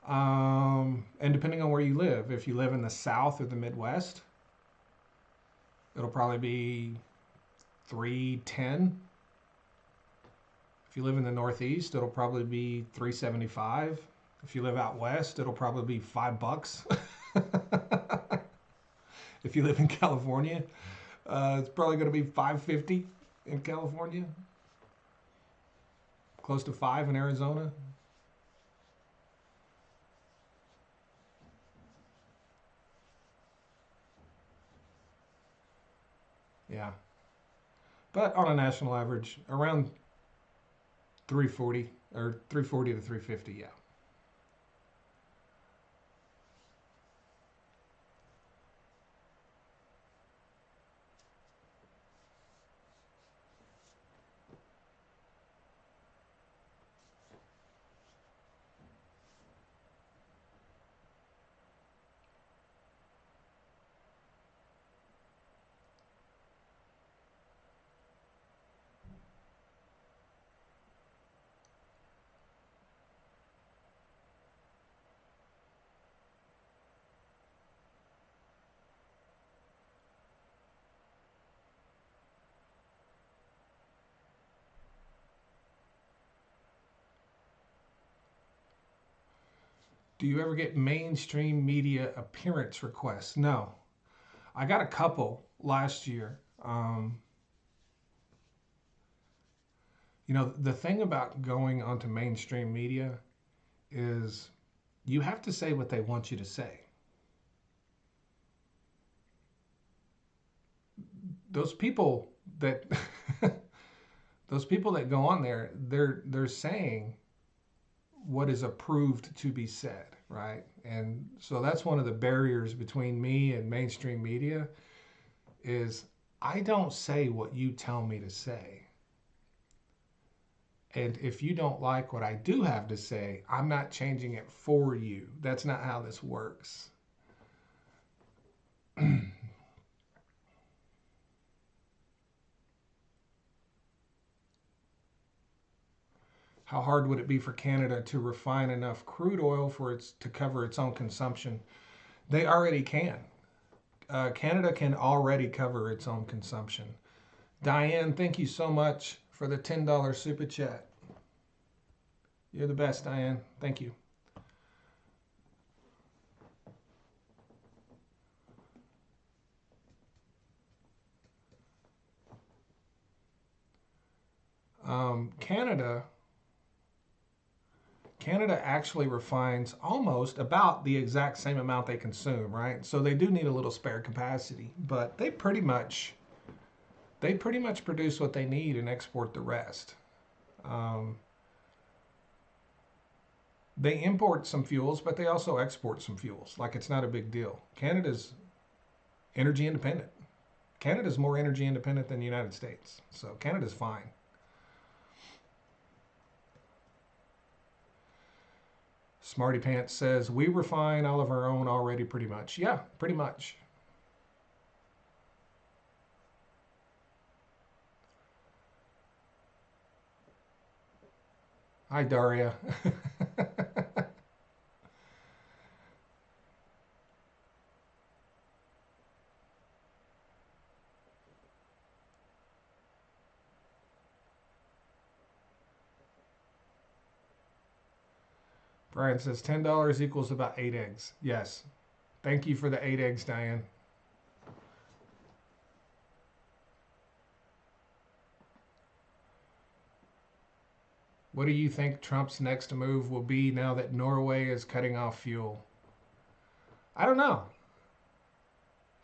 And depending on where you live, if you live in the South or the Midwest, it'll probably be 310. If you live in the Northeast, it'll probably be 375. If you live out west, it'll probably be $5. If you live in California, it's probably going to be 550 in California, close to 5 in Arizona. Yeah. But on a national average, around 340 or 340 to 350, yeah. Do you ever get mainstream media appearance requests? No. I got a couple last year. The thing about going onto mainstream media is you have to say what they want you to say. Those people that those people that go on there, they're saying what is approved to be said, right? And so that's one of the barriers between me and mainstream media is I don't say what you tell me to say. And if you don't like what I do have to say, I'm not changing it for you. That's not how this works. How hard would it be for Canada to refine enough crude oil for its to cover its own consumption? They already can. Canada can already cover its own consumption. Diane, thank you so much for the $10 super chat. You're the best, Diane. Thank you. Canada actually refines almost about the exact same amount they consume, right? So they do need a little spare capacity, but they pretty much produce what they need and export the rest. They import some fuels, but they also export some fuels. Like it's not a big deal. Canada's energy independent. Canada's more energy independent than the United States. So Canada's fine. Smarty Pants says, we refine all of our own already pretty much. Yeah, pretty much. Hi, Daria. Brian says $10 equals about 8 eggs. Yes. Thank you for the 8 eggs, Diane. What do you think Trump's next move will be now that Norway is cutting off fuel? I don't know.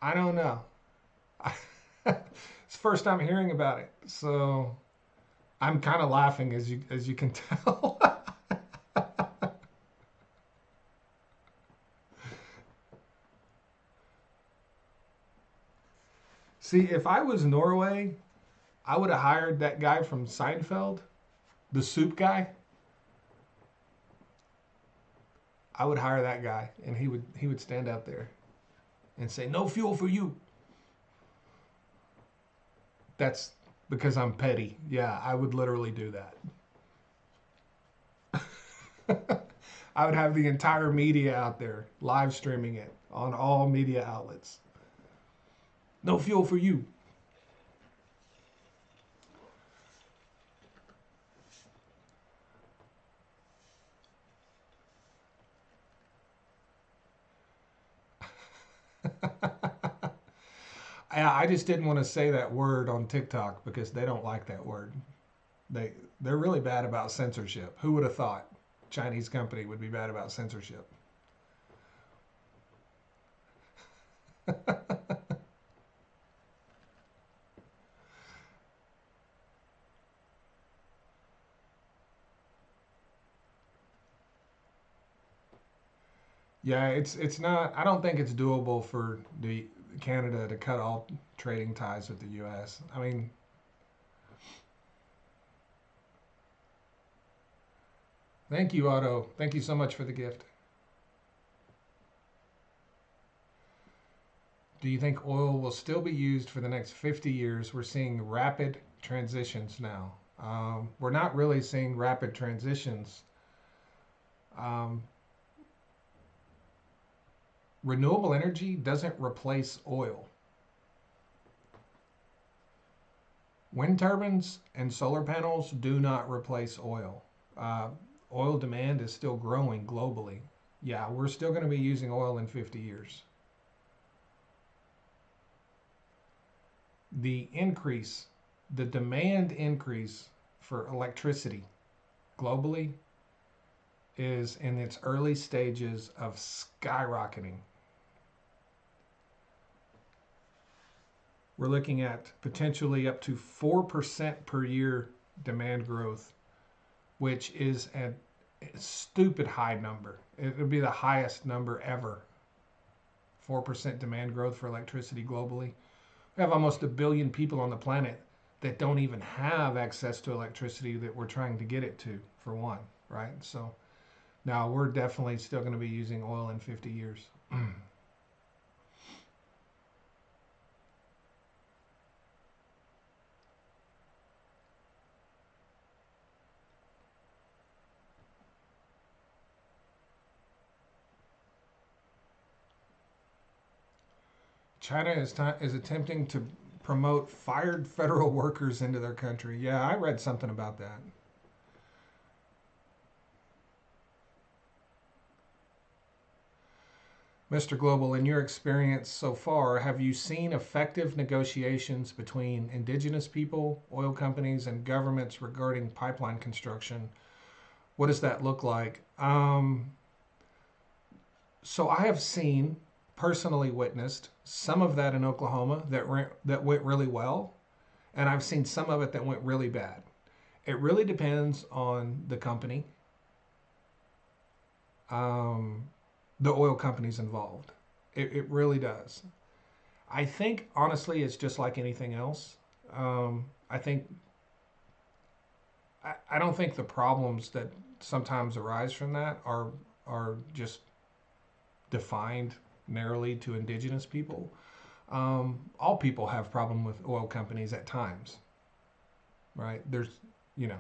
I don't know. It's the first time hearing about it, so I'm kind of laughing as you can tell. See, if I was Norway, I would have hired that guy from Seinfeld, the soup guy. I would hire that guy, and he would stand out there and say, "No fuel for you." That's because I'm petty. Yeah, I would literally do that. I would have the entire media out there live streaming it on all media outlets. No fuel for you. I just didn't want to say that word on TikTok because they don't like that word. They're really bad about censorship. Who would have thought Chinese company would be bad about censorship? Yeah, it's not. I don't think it's doable for the Canada to cut all trading ties with the U.S. I mean, thank you, Otto. Thank you so much for the gift. Do you think oil will still be used for the next 50 years? We're seeing rapid transitions now. We're not really seeing rapid transitions. Um, Renewable energy doesn't replace oil. Wind turbines and solar panels do not replace oil. Uh, Oil demand is still growing globally. Yeah, we're still going to be using oil in 50 years. The increase, the demand increase for electricity globally is in its early stages of skyrocketing. We're looking at potentially up to 4% per year demand growth, which is a stupid high number. It would be the highest number ever. 4% demand growth for electricity globally. We have almost a billion people on the planet that don't even have access to electricity that we're trying to get it to, for one, right? So now we're definitely still going to be using oil in 50 years. China is attempting to promote fired federal workers into their country. Yeah, I read something about that. Mr. Global, in your experience so far, have you seen effective negotiations between indigenous people, oil companies, and governments regarding pipeline construction? What does that look like? So I have seen, personally witnessed some of that in Oklahoma that went really well, and I've seen some of it that went really bad. It really depends on the company, um, the oil companies involved. It really does. I think honestly, it's just like anything else. I think I don't think the problems that sometimes arise from that are just defined narrowly to indigenous people. All people have problem with oil companies at times, right? You know,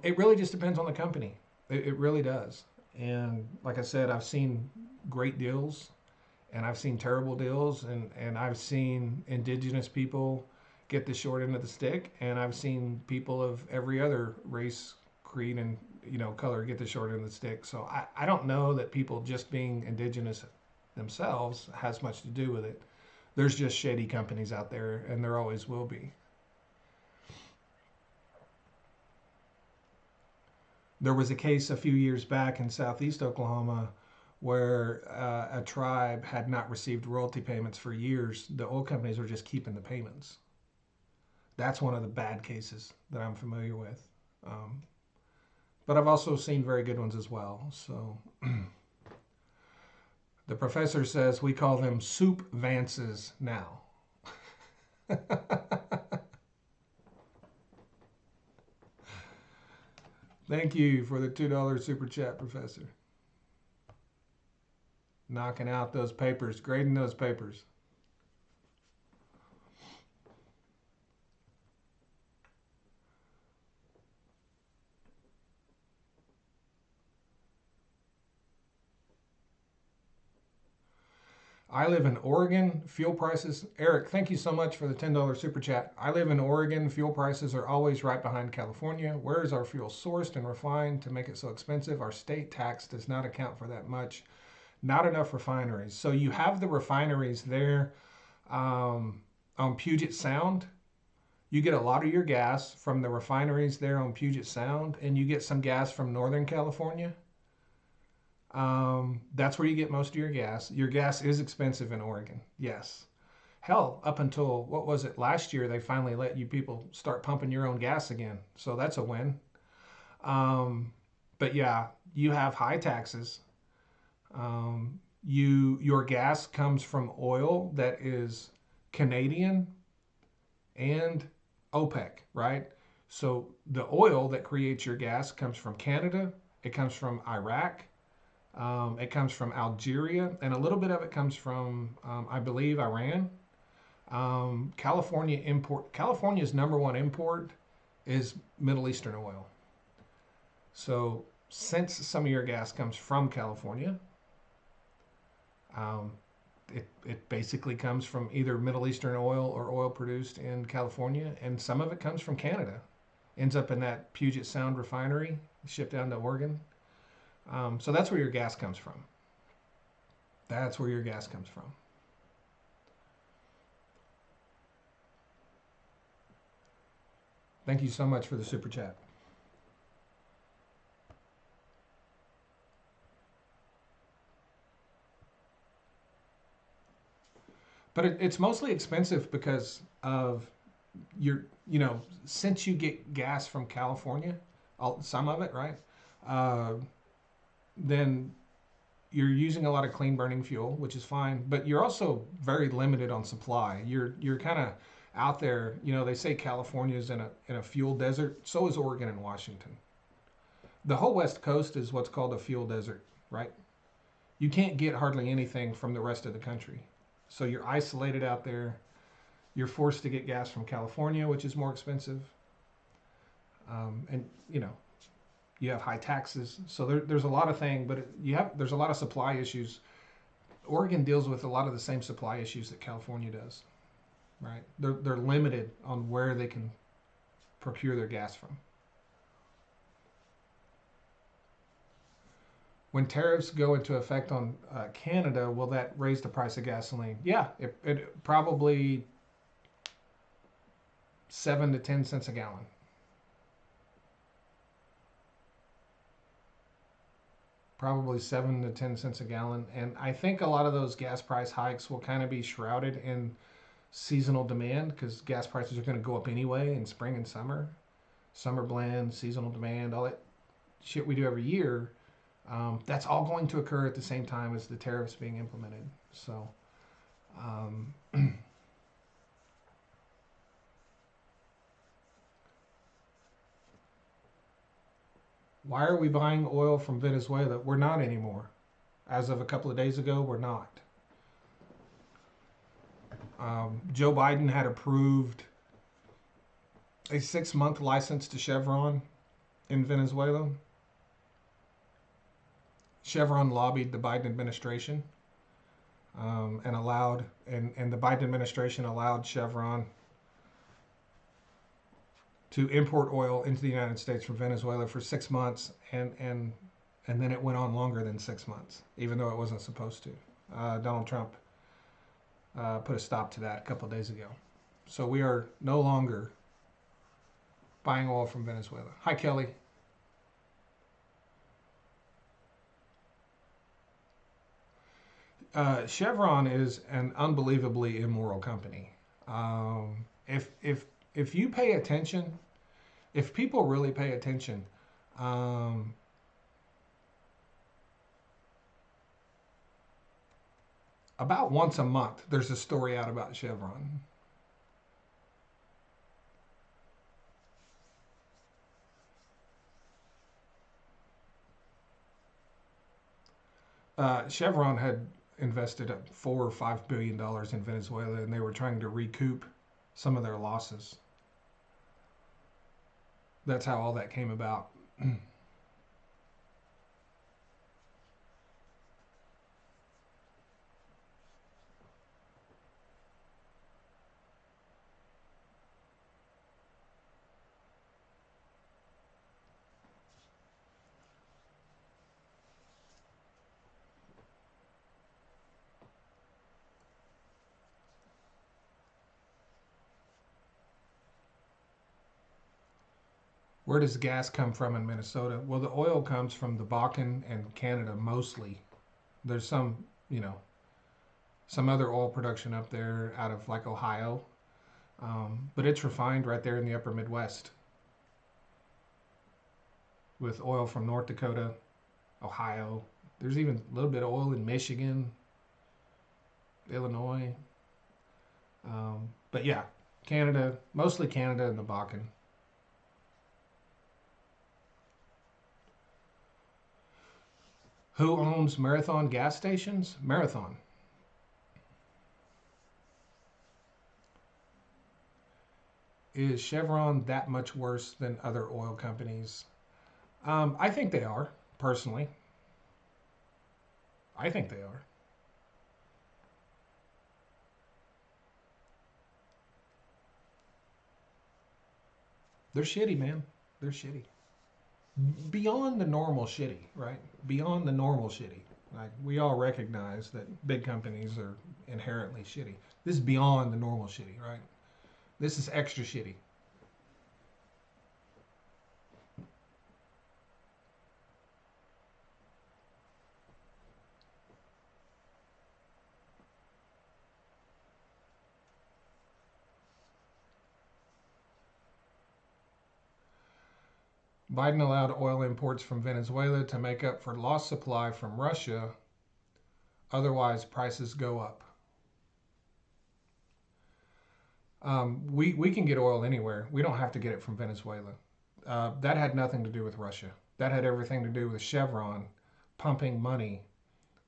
it really just depends on the company. It really does. And like I said, I've seen great deals and I've seen terrible deals, and I've seen indigenous people get the short end of the stick, and I've seen people of every other race, creed, and color get the short end of the stick. So I don't know that people just being indigenous themselves has much to do with it. There's just shady companies out there, and there always will be. There was a case a few years back in southeast Oklahoma where a tribe had not received royalty payments for years. The oil companies were just keeping the payments. That's one of the bad cases that I'm familiar with. Um, but I've also seen very good ones as well. So the professor says we call them soup vances now. Thank you for the $2 super chat, Professor. Knocking out those papers, grading those papers. I live in Oregon. Fuel prices. Eric, thank you so much for the $10 super chat. I live in Oregon. Fuel prices are always right behind California. Where is our fuel sourced and refined to make it so expensive? Our state tax does not account for that much. Not enough refineries. So you have the refineries there on Puget Sound. You get a lot of your gas from the refineries there on Puget Sound, and you get some gas from Northern California. That's where you get most of your gas. Your gas is expensive in Oregon. Yes. Hell, up until what was it last year, they finally let you people start pumping your own gas again. So that's a win. Um, but yeah, you have high taxes. Your gas comes from oil that is Canadian and OPEC, right? So the oil that creates your gas comes from Canada. It comes from Iraq. It comes from Algeria, and a little bit of it comes from, I believe, Iran. California's number one import is Middle Eastern oil. So since some of your gas comes from California, um, it basically comes from either Middle Eastern oil or oil produced in California, and some of it comes from Canada. Ends up in that Puget Sound refinery, shipped down to Oregon. So that's where your gas comes from. That's where your gas comes from. Thank you so much for the super chat. But it's mostly expensive because of since you get gas from California, some of it, right? Uh, then you're using a lot of clean burning fuel, which is fine, but you're also very limited on supply. You're kind of out there. They say California is in a fuel desert. So is Oregon and Washington. The whole West Coast is what's called a fuel desert, right? You can't get hardly anything from the rest of the country. So you're isolated out there. You're forced to get gas from California, which is more expensive. And you have high taxes. So there's a lot of things, but there's a lot of supply issues. Oregon deals with a lot of the same supply issues that California does, right? They're limited on where they can procure their gas from. When tariffs go into effect on Canada, will that raise the price of gasoline? Yeah, it probably 7 to 10 cents a gallon. Probably 7 to 10 cents a gallon. And I think a lot of those gas price hikes will kind of be shrouded in seasonal demand because gas prices are going to go up anyway in spring and summer. Summer blend, seasonal demand, all that shit we do every year. That's all going to occur at the same time as the tariffs being implemented. So, why are we buying oil from Venezuela? We're not anymore. As of a couple of days ago, we're not. Joe Biden had approved a 6-month license to Chevron in Venezuela. Chevron lobbied the Biden administration and the Biden administration allowed Chevron to import oil into the United States from Venezuela for 6 months, and then it went on longer than 6 months, even though it wasn't supposed to. Donald Trump put a stop to that a couple of days ago. So we are no longer buying oil from Venezuela. Hi, Kelly. Chevron is an unbelievably immoral company. If you pay attention, if people really pay attention, about once a month there's a story out about Chevron. Chevron had invested $4 or $5 billion in Venezuela, and they were trying to recoup some of their losses. That's how all that came about. Where does gas come from in Minnesota? Well, the oil comes from the Bakken and Canada mostly. There's some, you know, some other oil production up there out of like Ohio, but it's refined right there in the upper Midwest with oil from North Dakota, Ohio. There's even a little bit of oil in Michigan, Illinois. But yeah, Canada, mostly Canada and the Bakken. Who owns Marathon gas stations? Marathon. Is Chevron that much worse than other oil companies? I think they are, personally. I think they are. They're shitty, man. They're shitty. Beyond the normal shitty, right? Beyond the normal shitty. Like, we all recognize that big companies are inherently shitty. This is beyond the normal shitty, right? This is extra shitty. Biden allowed oil imports from Venezuela to make up for lost supply from Russia. Otherwise, prices go up. We can get oil anywhere. We don't have to get it from Venezuela. That had nothing to do with Russia. That had everything to do with Chevron pumping money,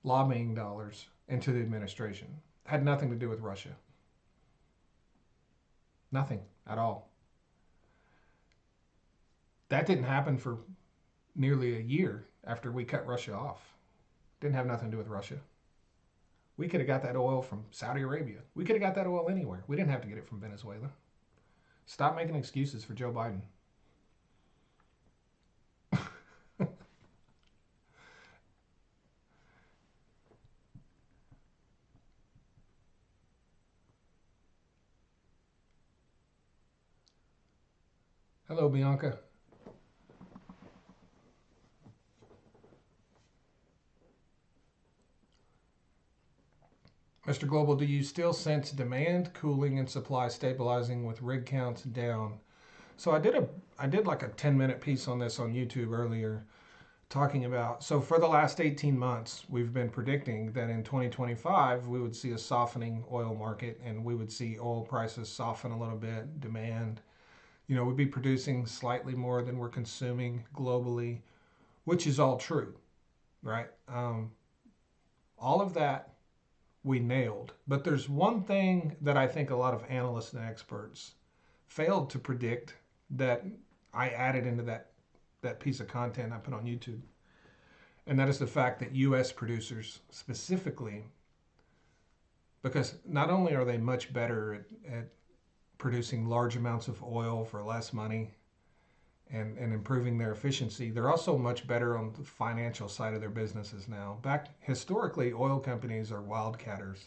lobbying dollars into the administration. Had nothing to do with Russia. Nothing at all. That didn't happen for nearly a year after we cut Russia off. Didn't have nothing to do with Russia. We could have got that oil from Saudi Arabia. We could have got that oil anywhere. We didn't have to get it from Venezuela. Stop making excuses for Joe Biden. Hello, Bianca. Mr. Global, do you still sense demand cooling and supply stabilizing with rig counts down? So I did like a 10-minute piece on this on YouTube earlier talking about, so for the last 18 months we've been predicting that in 2025 we would see a softening oil market and we would see oil prices soften a little bit, demand, you know, we'd be producing slightly more than we're consuming globally, which is all true, right? All of that we nailed. But there's one thing that I think a lot of analysts and experts failed to predict that I added into that piece of content I put on YouTube. And that is the fact that US producers specifically, because not only are they much better at producing large amounts of oil for less money and improving their efficiency, they're also much better on the financial side of their businesses now. Back historically, oil companies are wildcatters.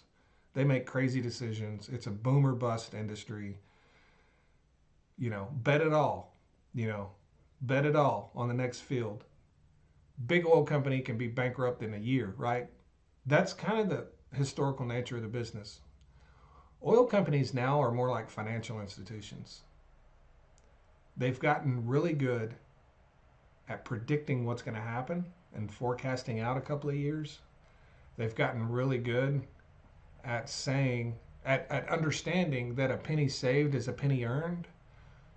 They make crazy decisions. It's a boom or bust industry. You know, bet it all. You know, bet it all on the next field. Big oil company can be bankrupt in a year, right? That's kind of the historical nature of the business. Oil companies now are more like financial institutions. They've gotten really good at predicting what's going to happen and forecasting out a couple of years. They've gotten really good at saying, at understanding that a penny saved is a penny earned.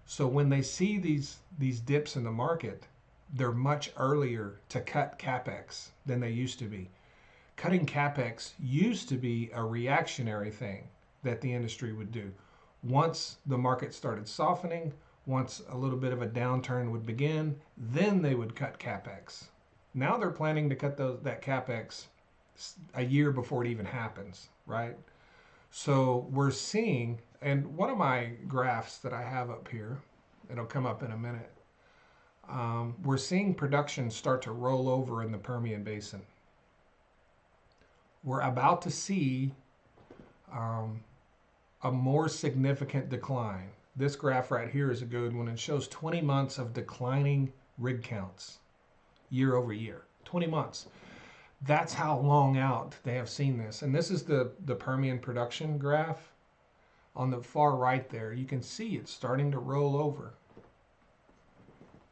So when they see these dips in the market, they're much earlier to cut capex than they used to be. Cutting capex used to be a reactionary thing that the industry would do. Once the market started softening, once a little bit of a downturn would begin, then they would cut capex. Now they're planning to cut that capex a year before it even happens, right? So we're seeing, and one of my graphs that I have up here, it'll come up in a minute, we're seeing production start to roll over in the Permian Basin. We're about to see um, a more significant decline. This graph right here is a good one. It shows 20 months of declining rig counts year over year. 20 months. That's how long out they have seen this. And this is the Permian production graph. On the far right there, you can see it's starting to roll over.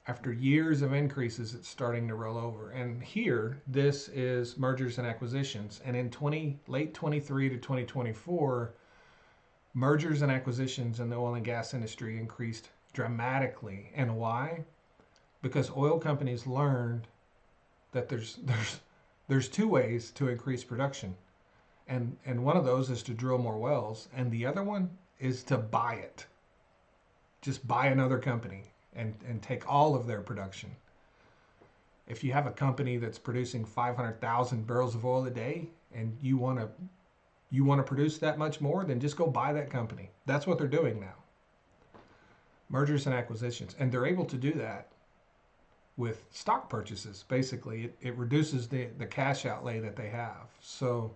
After years of increases, it's starting to roll over. And here, this is mergers and acquisitions. And in late 23 to 2024, mergers and acquisitions in the oil and gas industry increased dramatically. And why? Because oil companies learned that there's two ways to increase production. And one of those is to drill more wells, and the other one is to buy it. Just buy another company and take all of their production. If you have a company that's producing 500,000 barrels of oil a day and you want to produce that much more, then just go buy that company. That's what they're doing now. Mergers and acquisitions. And they're able to do that with stock purchases. Basically, it reduces the cash outlay that they have. So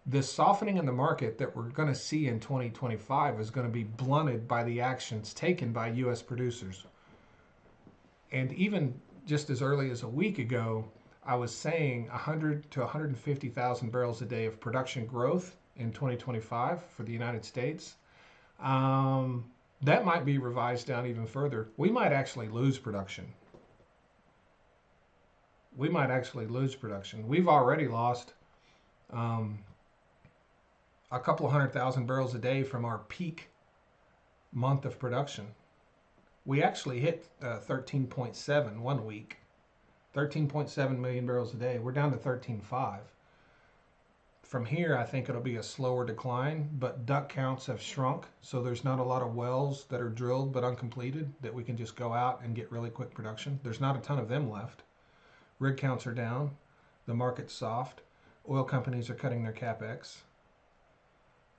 this softening in the market that we're going to see in 2025 is going to be blunted by the actions taken by U.S. producers. And even just as early as a week ago, I was saying 100 to 150,000 barrels a day of production growth in 2025 for the United States. That might be revised down even further. We might actually lose production. We've already lost a couple of 100,000 barrels a day from our peak month of production. We actually hit 13.7 one week, 13.7 million barrels a day. We're down to 13.5. From here, I think it'll be a slower decline, but DUC counts have shrunk, so there's not a lot of wells that are drilled but uncompleted that we can just go out and get really quick production. There's not a ton of them left. Rig counts are down. The market's soft. Oil companies are cutting their capex.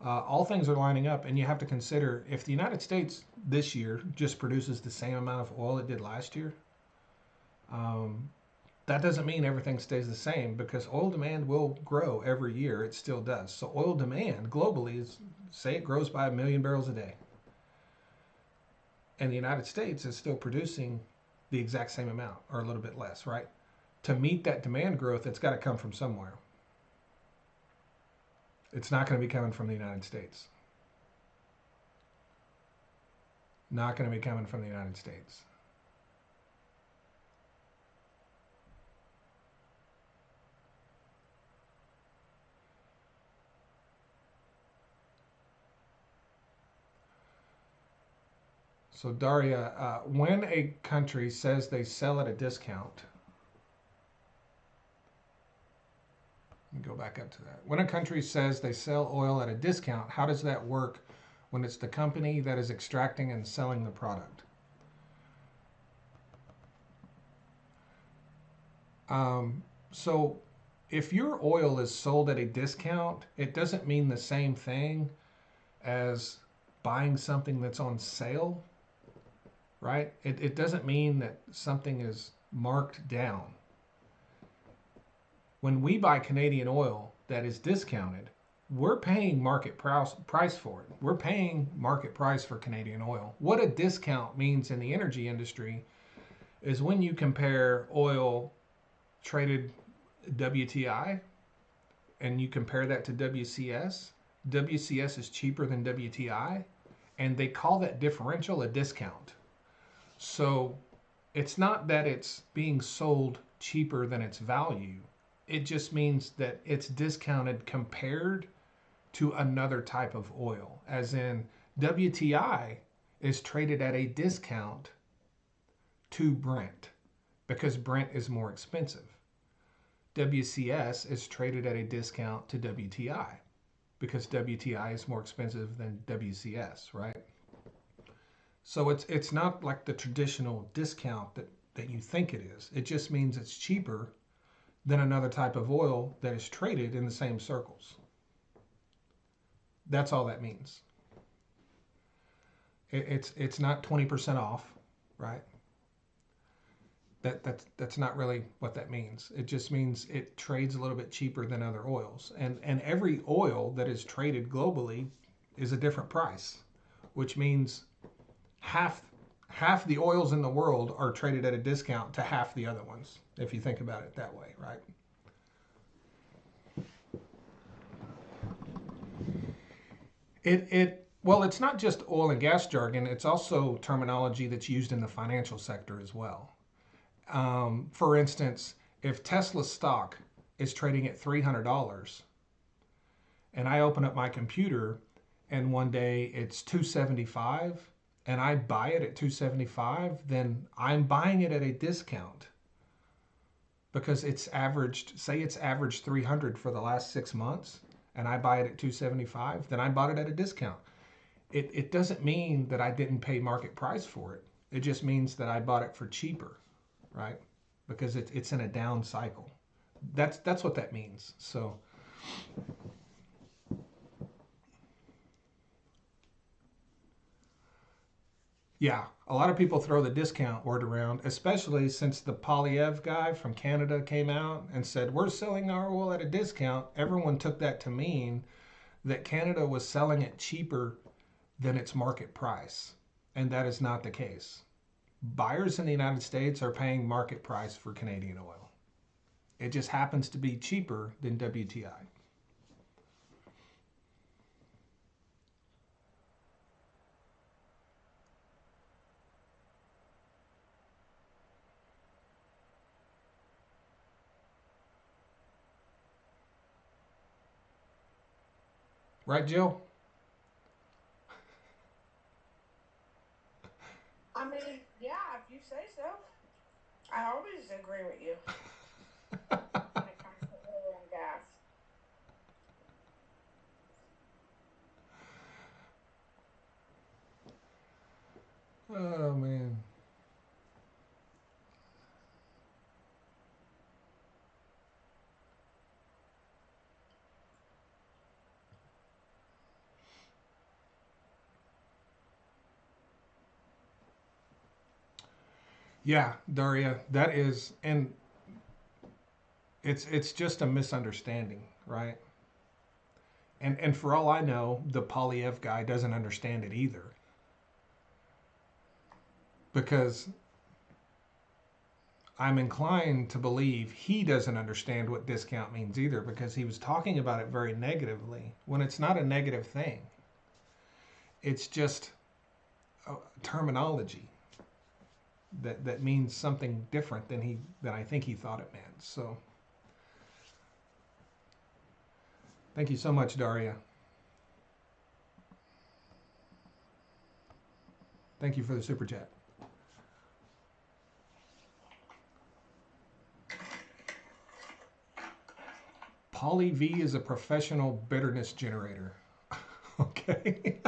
All things are lining up, and you have to consider if the United States this year just produces the same amount of oil it did last year, that doesn't mean everything stays the same, because oil demand will grow every year. It still does. So oil demand globally is, say it grows by 1 million barrels a day. And the United States is still producing the exact same amount or a little bit less, right? To meet that demand growth, it's got to come from somewhere. It's not going to be coming from the United States. Not going to be coming from the United States. So Daria, when a country says they sell at a discount, let me go back up to that. When a country says they sell oil at a discount, how does that work when it's the company that is extracting and selling the product? So if your oil is sold at a discount, it doesn't mean the same thing as buying something that's on sale, right? It doesn't mean that something is marked down. When we buy Canadian oil that is discounted, we're paying market price for it. We're paying market price for Canadian oil. What a discount means in the energy industry is when you compare oil traded WTI and you compare that to WCS. WCS is cheaper than WTI, and they call that differential a discount. So it's not that it's being sold cheaper than its value. It just means that it's discounted compared to another type of oil, as in WTI is traded at a discount to Brent because Brent is more expensive. WCS is traded at a discount to WTI because WTI is more expensive than WCS, right? So it's not like the traditional discount that you think it is. It just means it's cheaper than another type of oil that is traded in the same circles. That's all that means. It's not 20% off, right? That's not really what that means. It just means it trades a little bit cheaper than other oils. And every oil that is traded globally is a different price, which means half half the oils in the world are traded at a discount to half the other ones, if you think about it that way, right? It well, it's not just oil and gas jargon. It's also terminology that's used in the financial sector as well. For instance, if Tesla stock is trading at $300, and I open up my computer, and one day it's 275, and I buy it at 275, then I'm buying it at a discount because it's averaged 300 for the last 6 months, and I buy it at 275, then I bought it at a discount. It doesn't mean that I didn't pay market price for it. It just means that I bought it for cheaper, right? Because it's in a down cycle. That's what that means. So yeah, a lot of people throw the discount word around, especially since the Polyev guy from Canada came out and said, we're selling our oil at a discount. Everyone took that to mean that Canada was selling it cheaper than its market price. And that is not the case. Buyers in the United States are paying market price for Canadian oil. It just happens to be cheaper than WTI. Right, Jill?
I mean, yeah, if you say so. I always agree with you when it comes to oil and gas.
Oh, man. Yeah, Daria, that is, and it's just a misunderstanding, right? And for all I know, the Polyev guy doesn't understand it either, because I'm inclined to believe he doesn't understand what discount means either, because he was talking about it very negatively when it's not a negative thing. It's just a terminology that means something different than I think he thought it meant. So thank you so much, Daria. Thank you for the super chat. Poly V is a professional bitterness generator. Okay.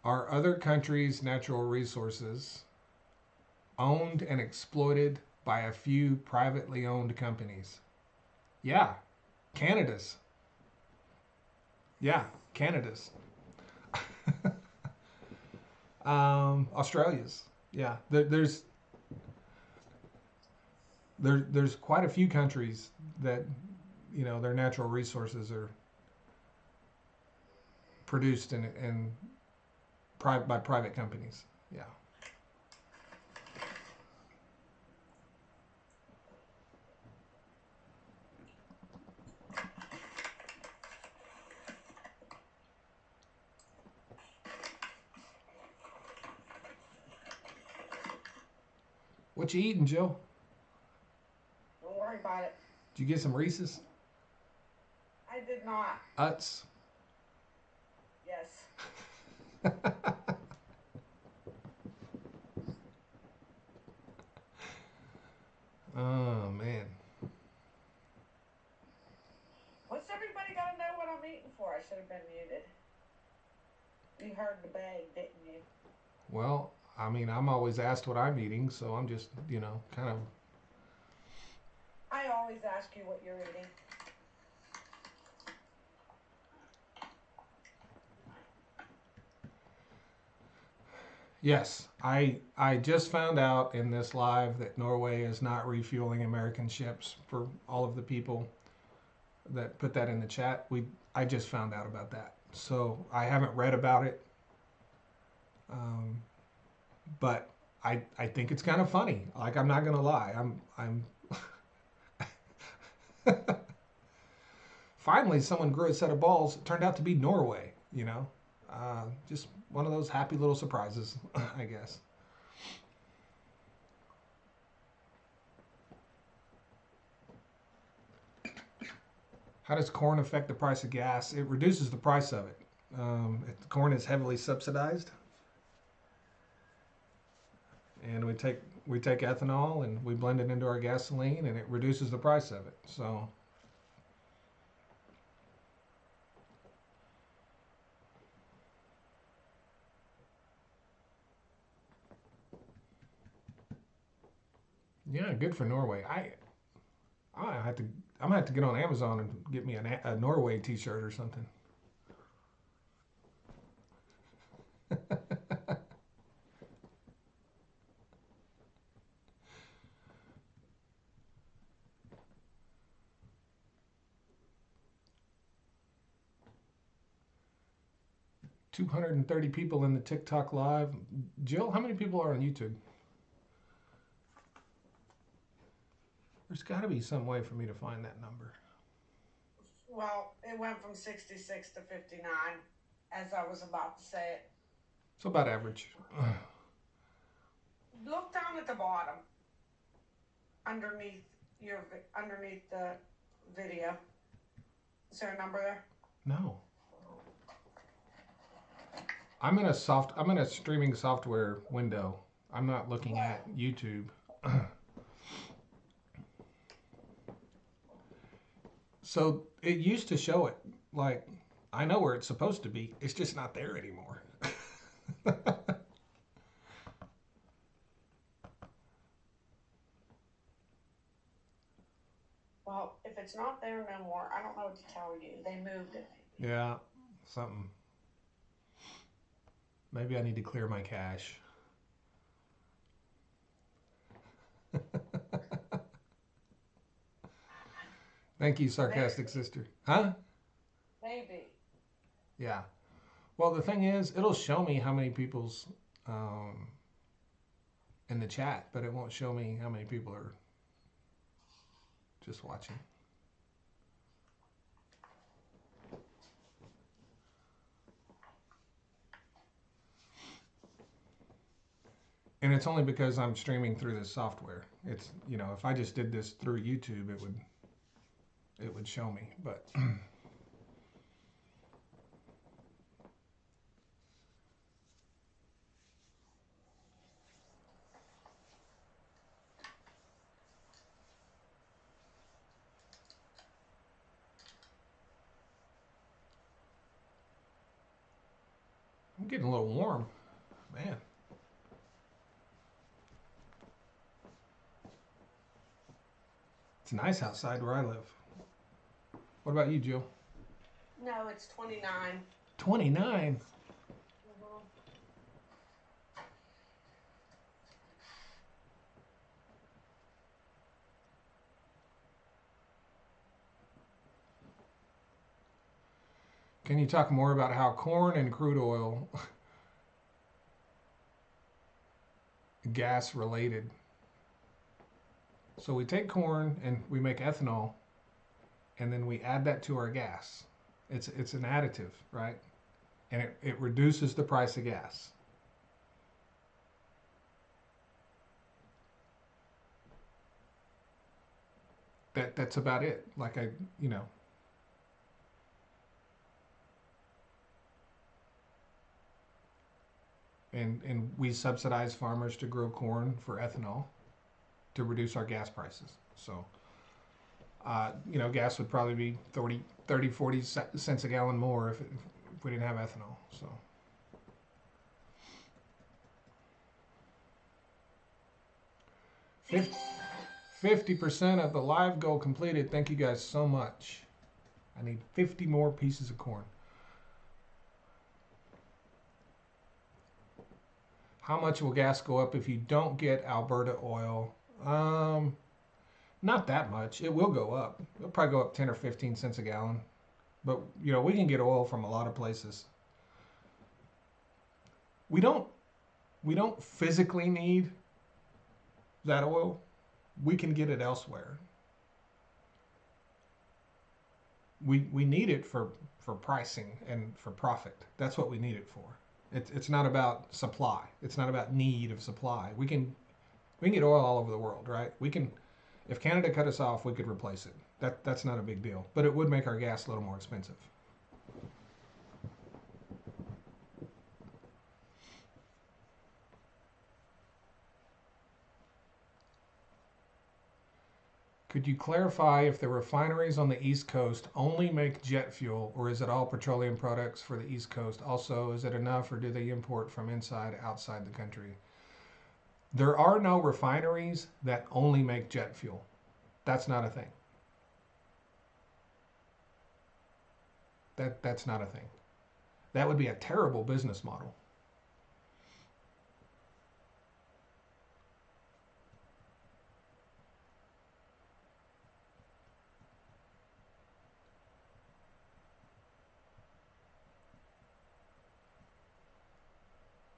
Are other countries' natural resources owned and exploited by a few privately owned companies? Yeah, Canada's. Yeah, Canada's. Australia's. Yeah, there's quite a few countries that their natural resources are produced in by private companies. Yeah. What you eating, Joe?
Don't worry about it.
Did you get some Reese's?
I did not.
Utz.
Yes. should have been muted. You heard the bag, didn't you?
Well, I mean, I'm always asked what I'm eating, so I'm just, kind of.
I always ask you what you're eating.
Yes, I just found out in this live that Norway is not refueling American ships for all of the people that put that in the chat. I just found out about that, so I haven't read about it, um, but I think it's kind of funny. Like, I'm not gonna lie, I'm finally someone grew a set of balls. It turned out to be Norway. Just one of those happy little surprises, I guess. How does corn affect the price of gas? It reduces the price of it. If the corn is heavily subsidized, and we take ethanol and we blend it into our gasoline, and it reduces the price of it. So yeah, good for Norway. I have to I'm gonna have to get on Amazon and get me a Norway T-shirt or something. 230 people in the TikTok live. Jill, how many people are on YouTube? There's got to be some way for me to find that number.
Well, it went from 66 to 59, as I was about to say it.
So about average.
Look down at the bottom, underneath underneath the video. Is there a number there?
No. I'm in a streaming software window. I'm not looking at YouTube. So it used to show it. Like, I know where it's supposed to be. It's just not there anymore.
Well, if it's not there no more, I don't know what to tell you. They moved it.
Yeah, something. Maybe I need to clear my cache. Thank you, sarcastic sister. Huh?
Maybe.
Yeah. Well, the thing is, it'll show me how many people's um, in the chat, but it won't show me how many people are just watching. And it's only because I'm streaming through this software. It's, if I just did this through YouTube, it would show me, but I'm getting a little warm, man. It's nice outside where I live. What about you, Jill?
No, it's 29.
29.
Mm-hmm.
Can you talk more about how corn and crude oil, gas related? So we take corn and we make ethanol, and then we add that to our gas. It's an additive, right? And it reduces the price of gas. That's about it. Like, and we subsidize farmers to grow corn for ethanol to reduce our gas prices. So Gas would probably be 40 cents a gallon more if we didn't have ethanol. So 50% of the live goal completed. Thank you guys so much. I need 50 more pieces of corn. How much will gas go up if you don't get Alberta oil? Not that much. It will go up. It'll probably go up 10 or 15 cents a gallon. But we can get oil from a lot of places. We don't physically need that oil. We can get it elsewhere. We need it for pricing and for profit. That's what we need it for. It's not about supply. It's not about need of supply. We can get oil all over the world, right? We can, if Canada cut us off, we could replace it. That's not a big deal. But it would make our gas a little more expensive. Could you clarify if the refineries on the East Coast only make jet fuel, or is it all petroleum products for the East Coast? Also, is it enough, or do they import from outside the country? There are no refineries that only make jet fuel. That's not a thing. That's not a thing. That would be a terrible business model.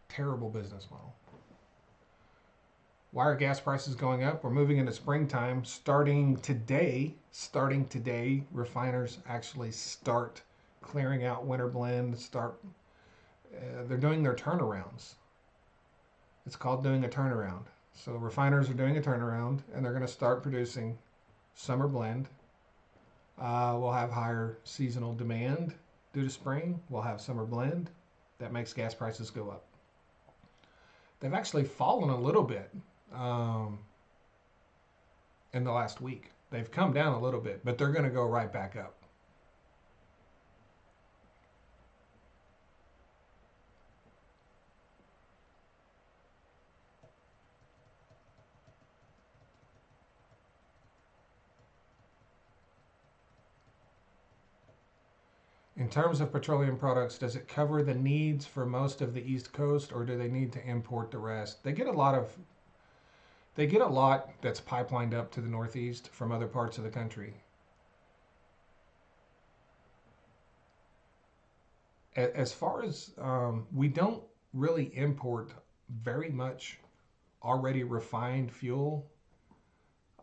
Terrible business model. Why are gas prices going up? We're moving into springtime. Starting today, refiners actually start clearing out winter blend. They're doing their turnarounds. It's called doing a turnaround. So refiners are doing a turnaround, and they're going to start producing summer blend. We'll have higher seasonal demand due to spring. We'll have summer blend. That makes gas prices go up. They've actually fallen a little bit in the last week. They've come down a little bit, but they're going to go right back up. In terms of petroleum products, does it cover the needs for most of the East Coast, or do they need to import the rest? They get a lot that's pipelined up to the Northeast from other parts of the country. As far as we don't really import very much already refined fuel.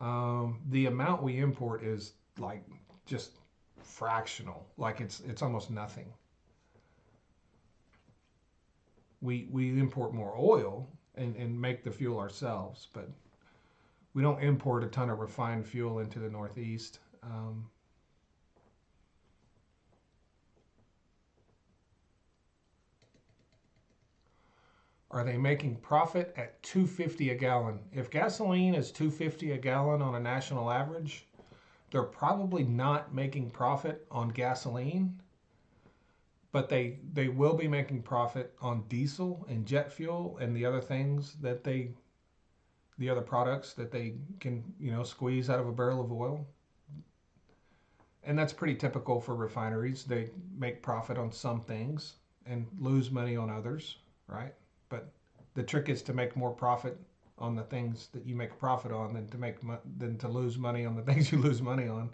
The amount we import is like just fractional, like it's almost nothing. We import more oil and make the fuel ourselves, but we don't import a ton of refined fuel into the Northeast. Are they making profit at $2.50 a gallon? If gasoline is $2.50 a gallon on a national average, they're probably not making profit on gasoline, but they will be making profit on diesel and jet fuel and the other things that the other products that they can, squeeze out of a barrel of oil. And that's pretty typical for refineries. They make profit on some things and lose money on others, right? But the trick is to make more profit on the things that you make a profit on than to lose money on the things you lose money on.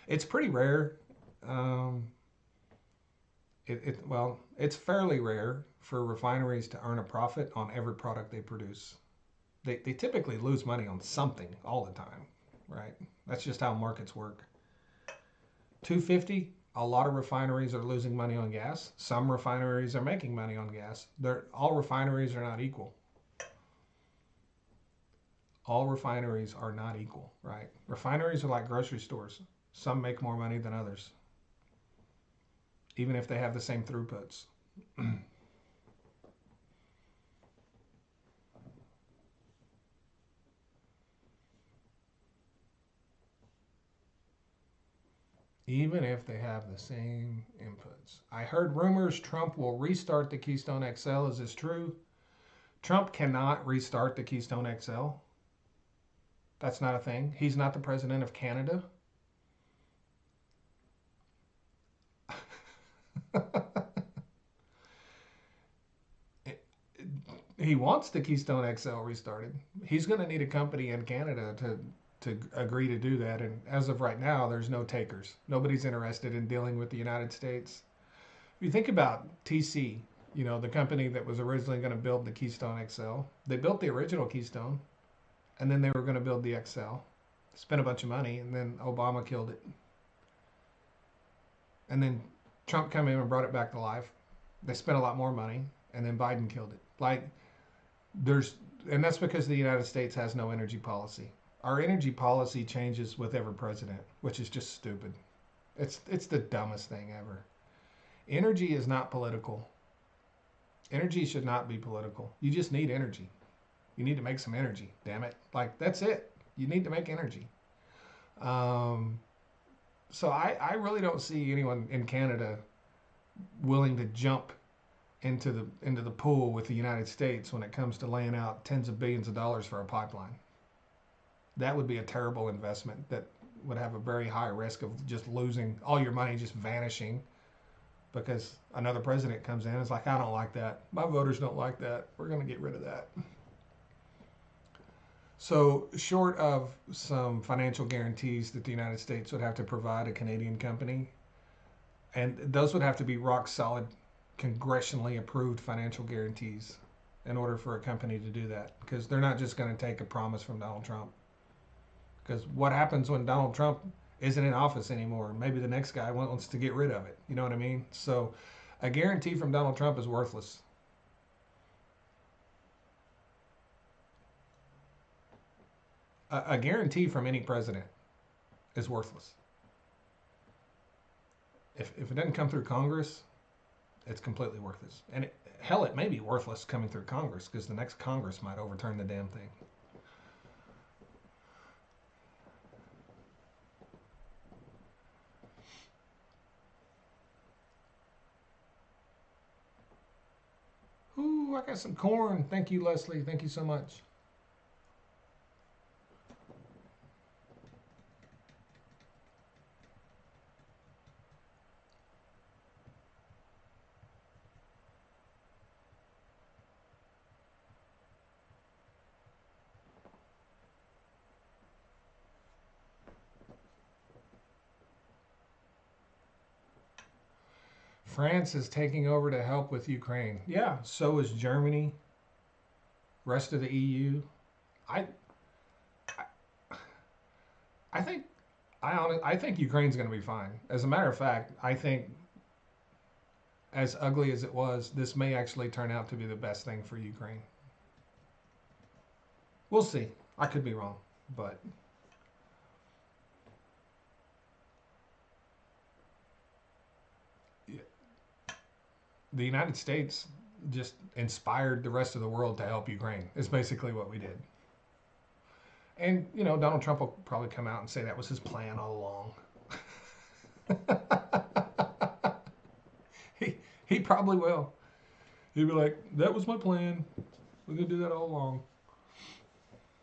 It's pretty rare. It's fairly rare for refineries to earn a profit on every product they produce. They typically lose money on something all the time, right? That's just how markets work. $2.50. A lot of refineries are losing money on gas. Some refineries are making money on gas. All refineries are not equal. All refineries are not equal, right? Refineries are like grocery stores. Some make more money than others, even if they have the same throughputs. even if they have the same inputs. I heard rumors Trump will restart the Keystone XL. Is this true? Trump cannot restart the Keystone XL. That's not a thing. He's not the president of Canada. He wants the Keystone XL restarted. He's going to need a company in Canada to agree to do that. And as of right now, there's no takers. Nobody's interested in dealing with the United States. If you think about TC, the company that was originally going to build the Keystone XL, they built the original Keystone, and then they were going to build the XL, spent a bunch of money, and then Obama killed it. And then Trump came in and brought it back to life. They spent a lot more money, and then Biden killed it. Like, there's, and that's because the United States has no energy policy. Our energy policy changes with every president, which is just stupid. It's the dumbest thing ever. Energy is not political. Energy should not be political. You just need energy. You need to make some energy, damn it. Like, that's it. You need to make energy. So I really don't see anyone in Canada willing to jump into the pool with the United States when it comes to laying out tens of billions of dollars for a pipeline. That would be a terrible investment that would have a very high risk of just losing all your money, just vanishing because another president comes in and is like, I don't like that. My voters don't like that. We're going to get rid of that. So, short of some financial guarantees that the United States would have to provide a Canadian company, and those would have to be rock solid, congressionally approved financial guarantees in order for a company to do that, because they're not just going to take a promise from Donald Trump. Because what happens when Donald Trump isn't in office anymore? Maybe the next guy wants to get rid of it. You know what I mean? So a guarantee from Donald Trump is worthless. A guarantee from any president is worthless. If it doesn't come through Congress, it's completely worthless. And hell, it may be worthless coming through Congress because the next Congress might overturn the damn thing. Ooh, I got some corn. Thank you, Leslie. Thank you so much. France is taking over to help with Ukraine. Yeah, so is Germany, rest of the EU. I I think I think Ukraine's going to be fine. As a matter of fact, I think as ugly as it was, this may actually turn out to be the best thing for Ukraine. We'll see. I could be wrong, but the United States just inspired the rest of the world to help Ukraine. Is basically what we did. And Donald Trump will probably come out and say that was his plan all along. he probably will. He'd be like, "That was my plan. We're gonna do that all along.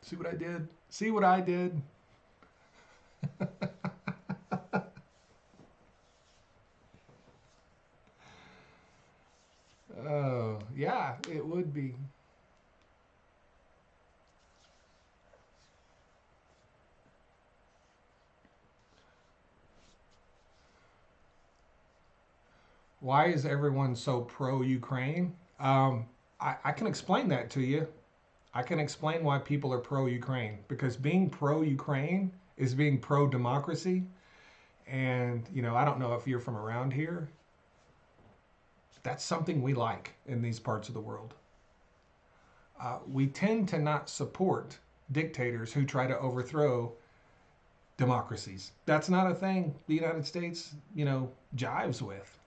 See what I did? See what I did?" Oh, yeah, it would be. Why is everyone so pro Ukraine? I can explain that to you. I can explain why people are pro Ukraine because being pro Ukraine is being pro democracy. And, I don't know if you're from around here. That's something we like in these parts of the world. We tend to not support dictators who try to overthrow democracies. That's not a thing the United States, jives with.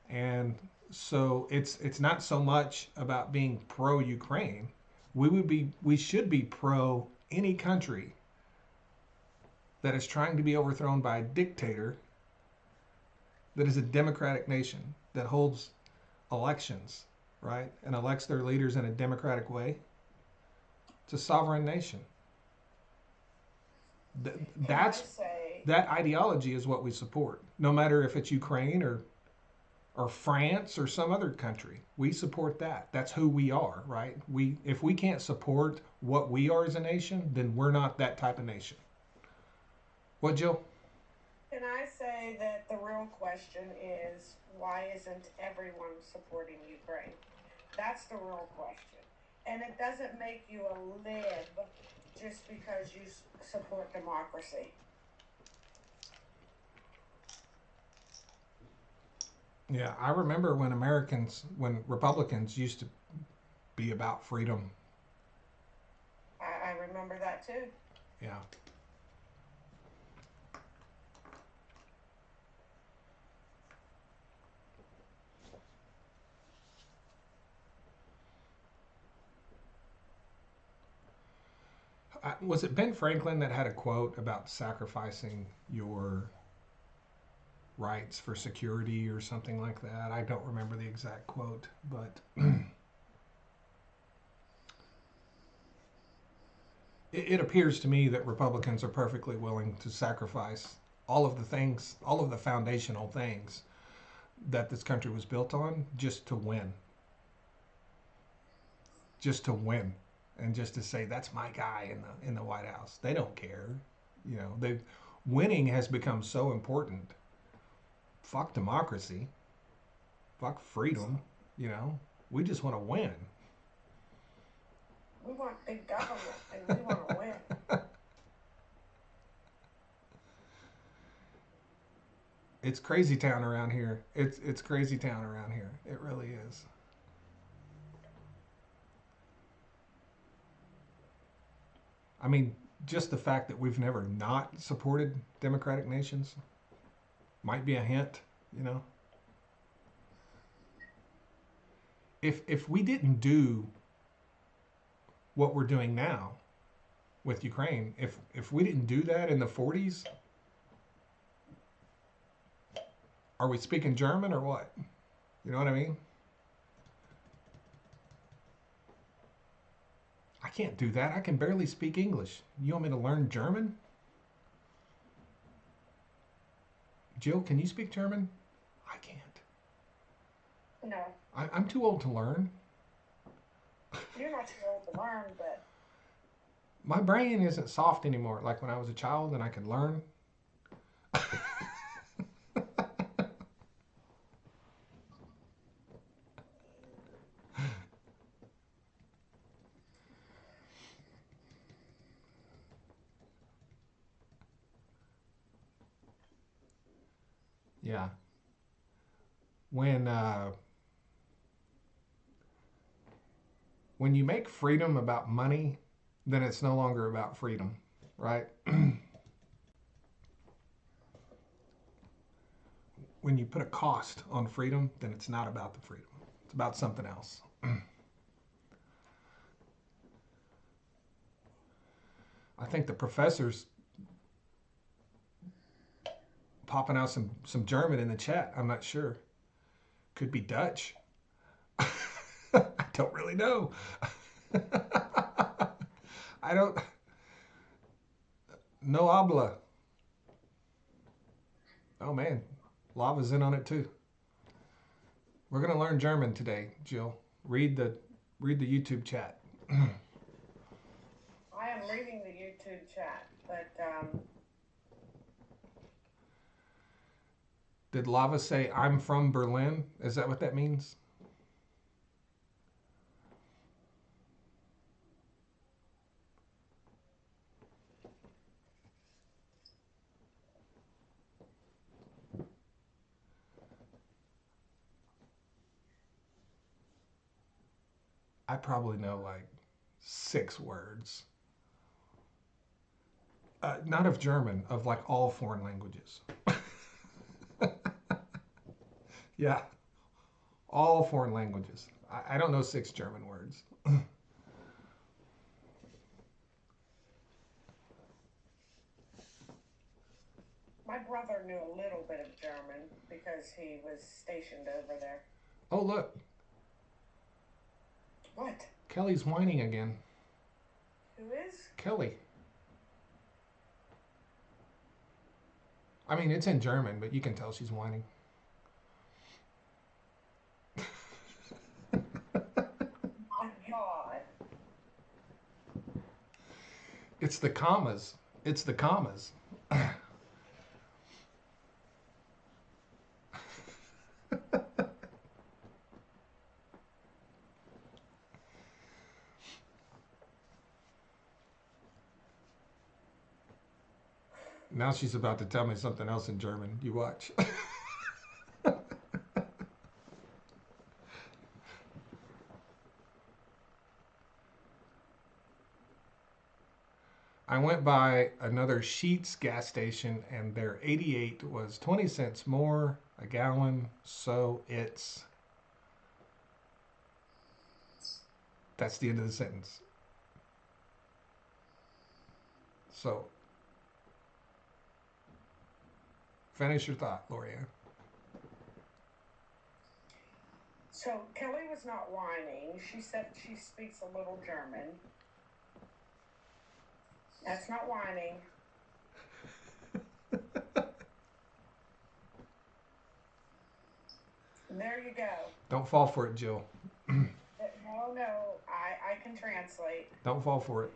And so it's not so much about being pro Ukraine. We should be pro any country that is trying to be overthrown by a dictator that is a democratic nation that holds elections, right? And elects their leaders in a democratic way. It's a sovereign nation. Th-
Can I
That's
say,
that ideology is what we support, no matter if it's Ukraine or France or some other country. We support that. That's who we are, right? We if we can't support what we are as a nation, then we're not that type of nation. What, Jill?
can I say that the real question is why isn't everyone supporting Ukraine? That's the real question. And it doesn't make you a lib just because you support democracy.
Yeah, I remember when Republicans used to be about freedom.
I remember that too.
Yeah. Was it Ben Franklin that had a quote about sacrificing your rights for security or something like that? I don't remember the exact quote, but it appears to me that Republicans are perfectly willing to sacrifice all of the things, all of the foundational things that this country was built on just to win. Just to win. And just to say that's my guy in the White House. They don't care. They winning has become so important. Fuck democracy. Fuck freedom. We just want to win.
We want big government and we want to win.
It's crazy town around here. It's crazy town around here. It really is. I mean, just the fact that we've never not supported democratic nations might be a hint, you know. If we didn't do what we're doing now with Ukraine, if we didn't do that in the 40s, are we speaking German or what? You know what I mean? I can't do that. I can barely speak English. You want me to learn German? Jill, can you speak German? I can't.
No,
I'm too old to learn.
you're not too old to learn, but
My brain isn't soft anymore like when I was a child and I could learn. Yeah. When when you make freedom about money, then it's no longer about freedom, right? When you put a cost on freedom, then it's not about the freedom. It's about something else. I think the professor's popping out some German in the chat. I'm not sure. Could be Dutch. I don't really know. I don't. No habla. Oh man, Lava's in on it too. We're gonna learn German today, Jill. Read the YouTube chat.
I am reading the YouTube chat. But
Did Lava say I'm from Berlin? Is that what that means? I probably know like 6 words. Not of German, of like all foreign languages. Yeah, all foreign languages. I don't know 6 German words.
My brother knew a little bit of German because he was stationed over there.
Oh, look.
What?
Kelly's whining again.
Who is?
Kelly. I mean, it's in German, but you can tell she's whining.
My God.
It's the commas. It's the commas. Now she's about to tell me something else in German. You watch. I went by another Sheetz gas station and their 88 was 20 cents more a gallon. So that's the end of the sentence. So finish your thought, Loria.
So Kelly was not whining. She said she speaks a little German. That's not whining. There you go.
Don't fall for it, Jill.
No, I can translate.
Don't fall for it.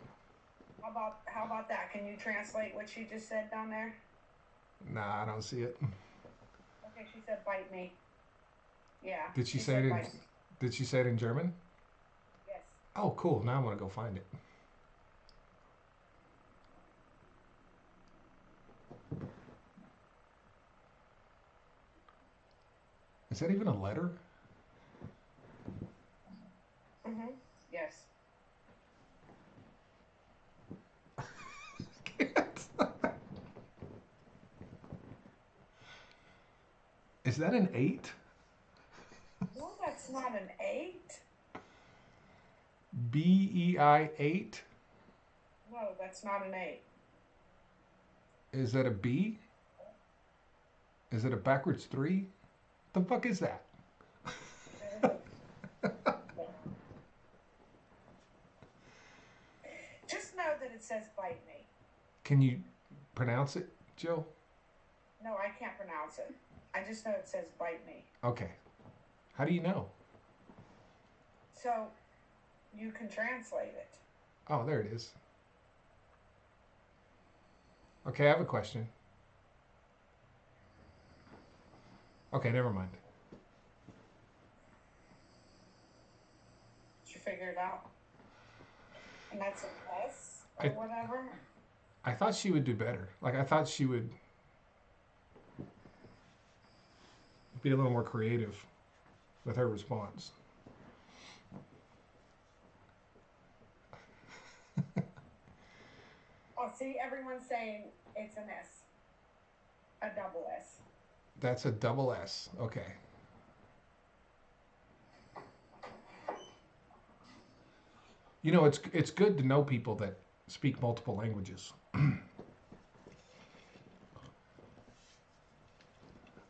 How about that? Can you translate what she just said down there?
Nah, I don't see it.
Okay, she said bite me. Yeah.
Did she say it in? Did she say it in German?
Yes.
Oh, cool. Now I'm gonna go find it. Is that even a letter?
Mhm. Yes.
Is that an 8?
No, that's not an 8.
BEI 8?
No, that's not an 8.
Is that a B? Is it a backwards 3? The fuck is that?
Just know that it says bite me.
Can you pronounce it, Jill?
No, I can't pronounce it. I just know it says bite me.
Okay. How do you know?
So you can translate it.
Oh, there it is. Okay, I have a question. Okay, never mind.
Did you figure it out? And that's an S or
I
whatever.
I thought she would do better. Like I thought she would be a little more creative with her response.
Oh, see, everyone's saying it's an S, a double S.
That's a double S. Okay. You know, it's good to know people that speak multiple languages.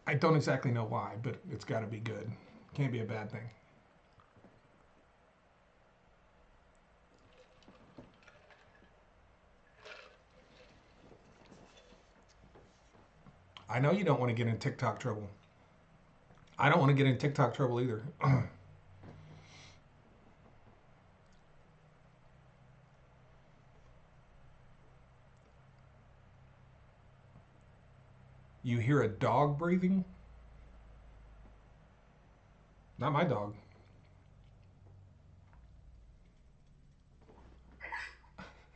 I don't exactly know why, but it's got to be good. Can't be a bad thing. I know you don't want to get in TikTok trouble. I don't want to get in TikTok trouble either. You hear a dog breathing? Not my dog.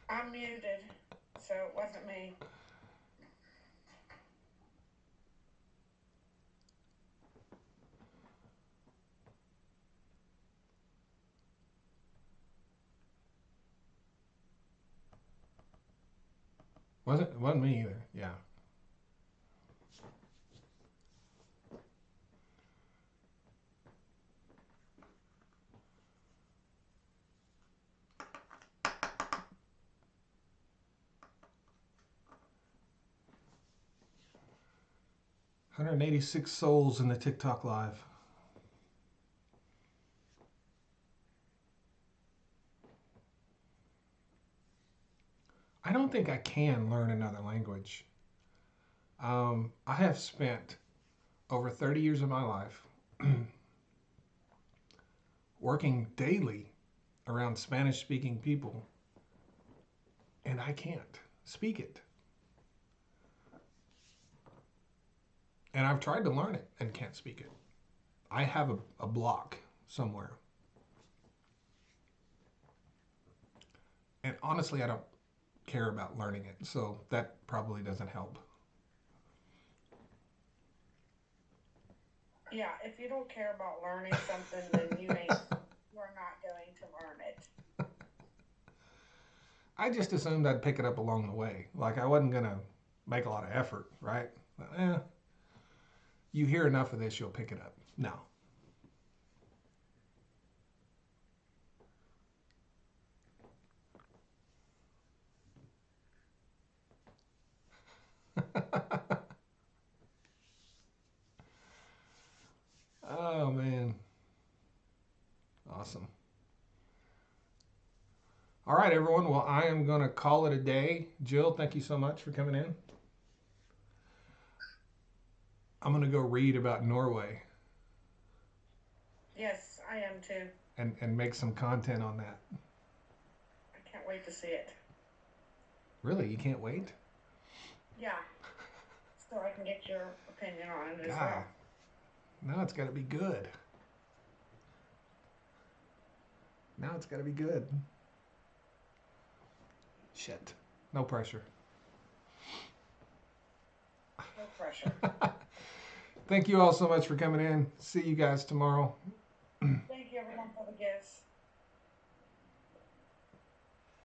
I'm muted, so it wasn't me.
Wasn't me either. Yeah. 186 souls in the TikTok live. I don't think I can learn another language. I have spent over 30 years of my life working daily around Spanish speaking people, and I can't speak it. And I've tried to learn it and can't speak it. I have a block somewhere. And honestly, I don't care about learning it, so that probably doesn't help.
Yeah, if you don't care about learning something, then you're not going to learn it.
I just assumed I'd pick it up along the way. Like I wasn't gonna make a lot of effort, right? Eh, you hear enough of this, you'll pick it up. No. Oh man, awesome. All right, everyone. Well, I am gonna call it a day. Jill, thank you so much for coming in. I'm gonna go read about Norway
Yes, I am too.
and make some content on that.
I can't wait to see it.
Really, you can't wait?
Yeah, so I can get your opinion on it as
God,
well.
now it's got to be good. Now it's got to be good. Shit. No pressure.
No pressure.
Thank you all so much for coming in. See you guys tomorrow.